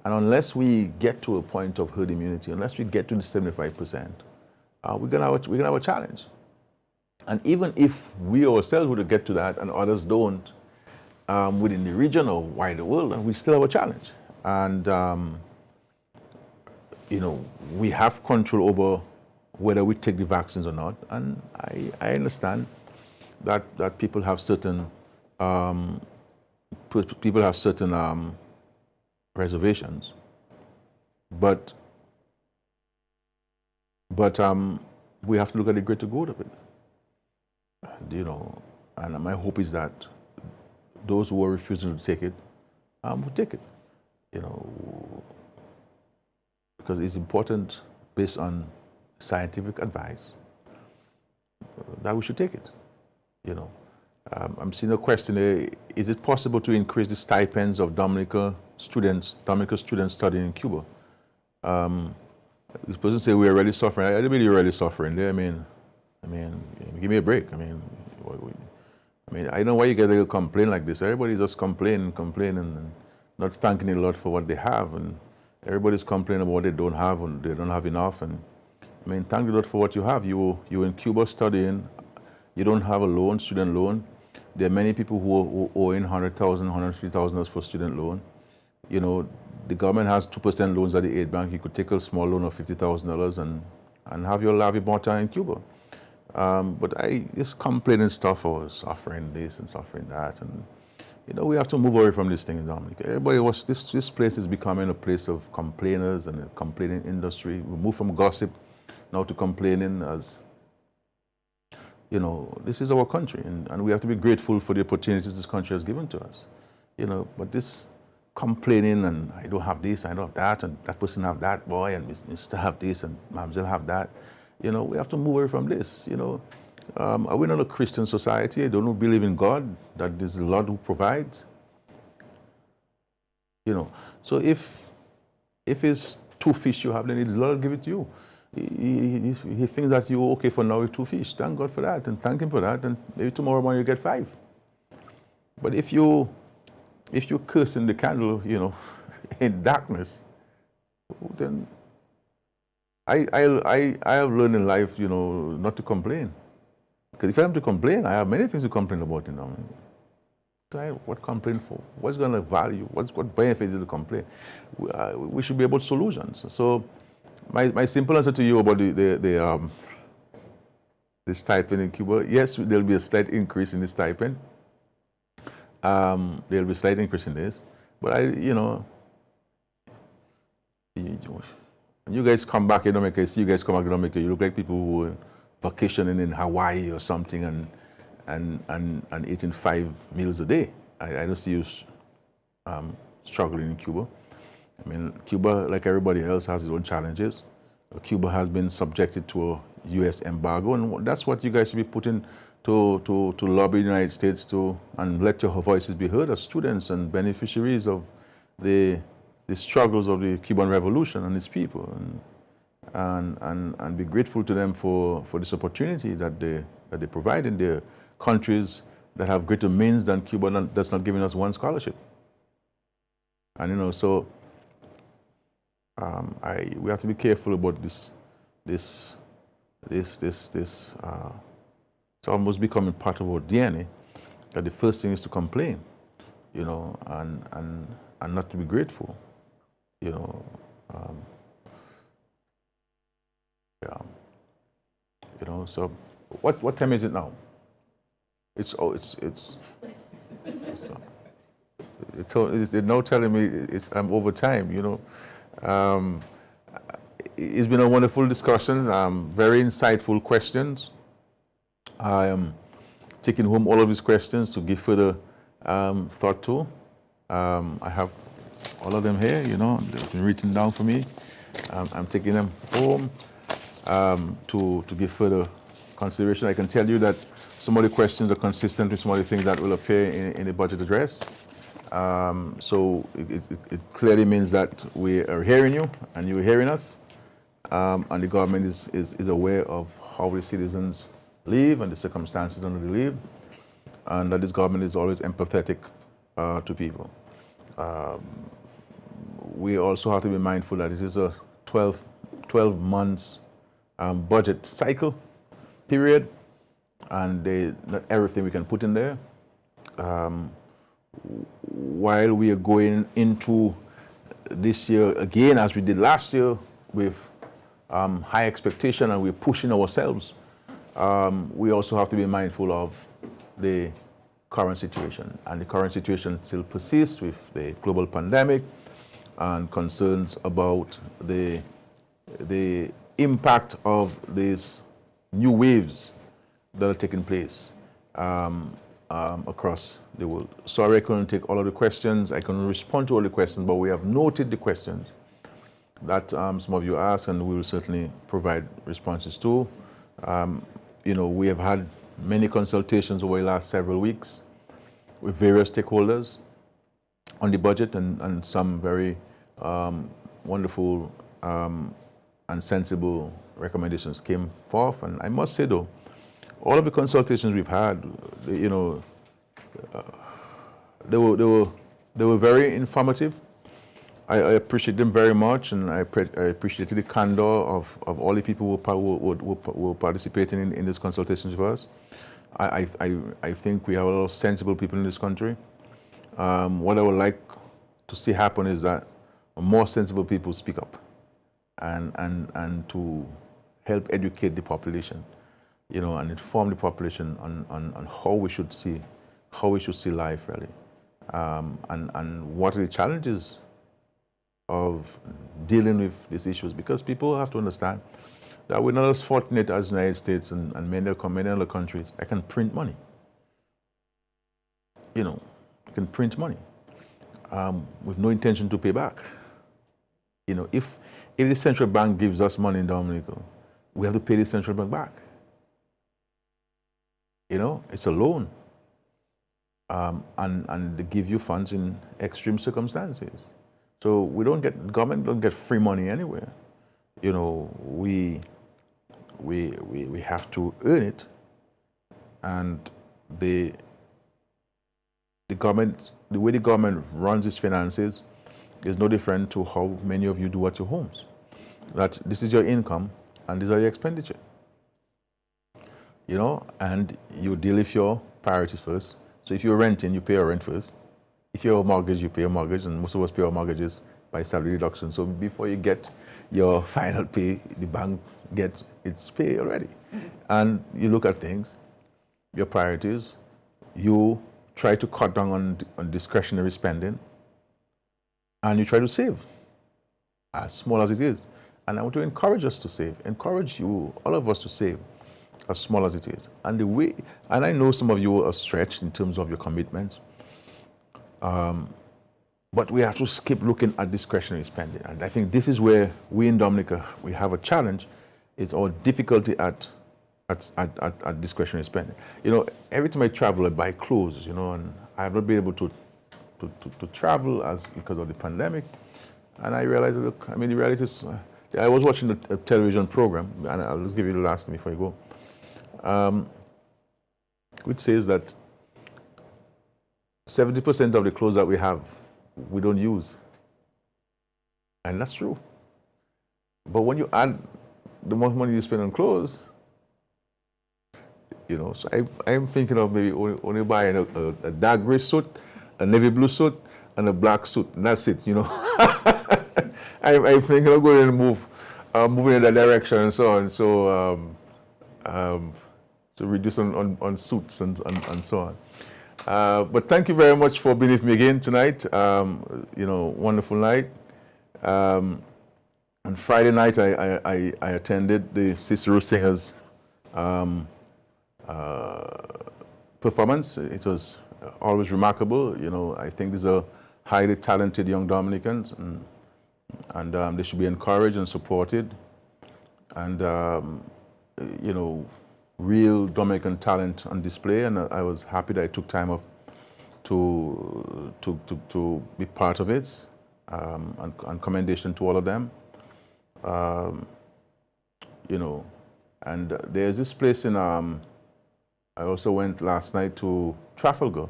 And unless we get to a point of herd immunity, unless we get to the 75%, we're gonna have a challenge. And even if we ourselves were to get to that and others don't, within the region or wider world, we still have a challenge. And we have control over whether we take the vaccines or not. And I understand that people have certain reservations, but we have to look at the greater good of it. And, and my hope is that those who are refusing to take it we'll take it, you know, because it's important based on scientific advice that we should take it, you know. I'm seeing a question there, is it possible to increase the stipends of Dominica students studying in Cuba? This person say we're really suffering. I don't believe you're really suffering there. I mean, give me a break. I mean, I don't know why you guys are complain like this. Everybody's just complaining, and not thanking the Lord for what they have, and everybody's complaining about what they don't have, and they don't have enough. And I mean, thank the Lord for what you have. You're in Cuba studying. You don't have a loan, student loan. There are many people who owe in $100,000, $150,000 for student loan. You know, the government has 2% loans at the aid bank. You could take a small loan of $50,000 and have your life more time in Cuba. But this complaining stuff or suffering this and suffering that, and you know, we have to move away from this thing in Dominica. This place is becoming a place of complainers and a complaining industry. We move from gossip now to complaining. As you know, this is our country, and we have to be grateful for the opportunities this country has given to us. You know, but this complaining and I don't have this, I don't have that, and that person have that, boy, and Mr. have this, and Mamsel have that. You know, we have to move away from this. You know, are we not a Christian society? Don't we believe in God, that there's the Lord who provides? You know, so if it's 2 fish you have, then the Lord will give it to you. He thinks that you're okay for now with 2 fish. Thank God for that, and thank Him for that, and maybe tomorrow morning you get 5. But if you're cursing the candle, you know, in darkness, then I have learned in life, you know, not to complain. Because if I am to complain, I have many things to complain about, you know. What complain for? What's going to value? What benefit is to complain? We should be about solutions. So my simple answer to you about the stipend in Cuba, yes, there'll be a slight increase in the stipend. There'll be a slight increase in this. But you know, when you guys come back in Dominica, see you guys come back in Dominica, you look like people who are vacationing in Hawaii or something and eating 5 meals a day. I don't see you struggling in Cuba. I mean, Cuba, like everybody else, has its own challenges. Cuba has been subjected to a U.S. embargo, and that's what you guys should be putting to lobby the United States to, and let your voices be heard as students and beneficiaries of the struggles of the Cuban Revolution and its people, and be grateful to them for this opportunity that they provide in their countries that have greater means than Cuba, that's not giving us one scholarship. And you know, so we have to be careful about this. It's almost becoming part of our DNA, that the first thing is to complain, you know, and not to be grateful, you know. Yeah, you know. So, what time is it now? It's now telling me I'm over time, you know. It's been a wonderful discussion, very insightful questions. I am taking home all of these questions to give further thought to. I have all of them here, you know, they've been written down for me. I'm taking them home to give further consideration. I can tell you that some of the questions are consistent with some of the things that will appear in the budget address. So it clearly means that we are hearing you and you're hearing us, and the government is aware of how the citizens live and the circumstances under they live, and that this government is always empathetic to people. We also have to be mindful that this is a 12 months budget cycle period, and not everything we can put in there. While we are going into this year again, as we did last year, with high expectation, and we're pushing ourselves, we also have to be mindful of the current situation. And the current situation still persists with the global pandemic and concerns about the impact of these new waves that are taking place. across the world. Sorry I couldn't take all of the questions. I couldn't respond to all the questions, but we have noted the questions that some of you asked, and we will certainly provide responses to. We have had many consultations over the last several weeks with various stakeholders on the budget, and some very wonderful and sensible recommendations came forth. And I must say, though, all of the consultations we've had, they were very informative. I appreciate them very much, and I appreciated the candor of all the people who were participating in these consultations with us. I think we have a lot of sensible people in this country. What I would like to see happen is that more sensible people speak up and to help educate the population, and inform the population on how we should see life really, and what are the challenges of dealing with these issues, because people have to understand that we're not as fortunate as the United States and many other countries that can print money. You can print money with no intention to pay back. If the central bank gives us money in Dominica, we have to pay the central bank back. It's a loan. And they give you funds in extreme circumstances. So government don't get free money anywhere. We have to earn it, and the way the government runs its finances is no different to how many of you do at your homes. That this is your income and these are your expenditure. And you deal with your priorities first. So if you're renting, you pay your rent first. If you're a mortgage, you pay your mortgage, and most of us pay our mortgages by salary deduction. So before you get your final pay, the bank gets its pay already. And you look at things, your priorities, you try to cut down on discretionary spending, and you try to save, as small as it is. And I want to encourage us to save, encourage you, all of us to save, as small as it is. And I know some of you are stretched in terms of your commitments, but we have to keep looking at discretionary spending. And I think this is where we in Dominica, we have a challenge. It's our difficulty at discretionary spending. Every time I travel, I buy clothes, and I have not been able to travel because of the pandemic. And I realized, look, the reality is, I was watching a television program, and I'll just give you the last thing before I go, which says that 70% of the clothes that we have, we don't use. And that's true. But when you add the more money you spend on clothes, so I'm thinking of maybe only buying a dark gray suit, a navy blue suit, and a black suit, and that's it, I'm thinking of going and moving in that direction and so on. So reduce on suits and so on. But thank you very much for being with me again tonight. Wonderful night. On Friday night, I attended the Cicero Singers performance. It was always remarkable. I think these are highly talented young Dominicans, and they should be encouraged and supported. And real Dominican talent on display, and I was happy that I took time off to be part of it, and commendation to all of them. And there's this place in, I also went last night to Trafalgar.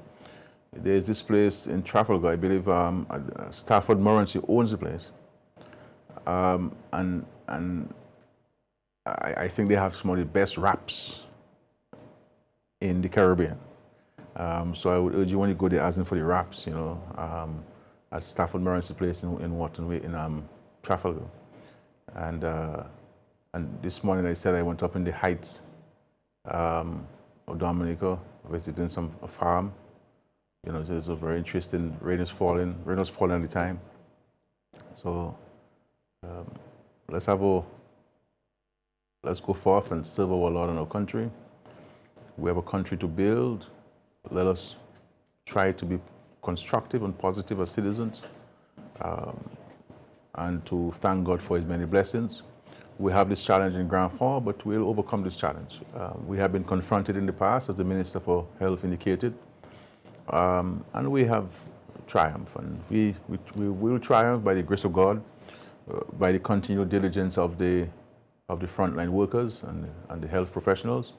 There's this place in Trafalgar, I believe Stafford Morency owns the place. And I think they have some of the best wraps in the Caribbean. So I would urge you, when you go there, asking for the wraps, at Stafford Morency place in Wharton Way in Trafalgar. And this morning I said I went up in the heights of Dominica, visiting a farm. There's a very interesting, rain was falling at the time. So let's go forth and serve our Lord and our country. We have a country to build, Let us try to be constructive and positive as citizens, and to thank God for His many blessings. We have this challenge in Grand Fond, but we'll overcome this challenge. We have been confronted in the past, as the Minister for Health indicated, and we have triumphed. And we will triumph by the grace of God, by the continued diligence of the frontline workers and the health professionals,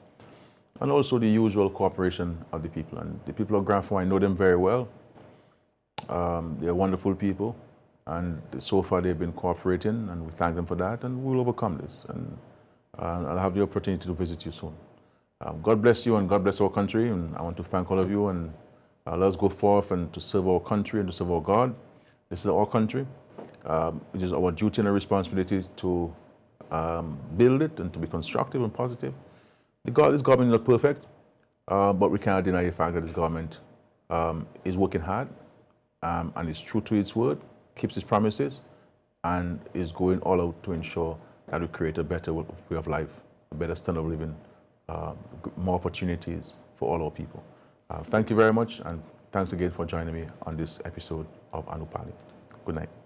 and also the usual cooperation of the people. And the people of Grand Fond, I know them very well. They're wonderful people, and so far they've been cooperating, and we thank them for that, and we'll overcome this. And I'll have the opportunity to visit you soon. God bless you, and God bless our country, and I want to thank all of you, and let us go forth and to serve our country and to serve our God. This is our country. It is our duty and responsibility to build it and to be constructive and positive. This government is not perfect, but we cannot deny the fact that this government is working hard and is true to its word, keeps its promises, and is going all out to ensure that we create a better way of life, a better standard of living, more opportunities for all our people. Thank you very much, and thanks again for joining me on this episode of Anupali. Good night.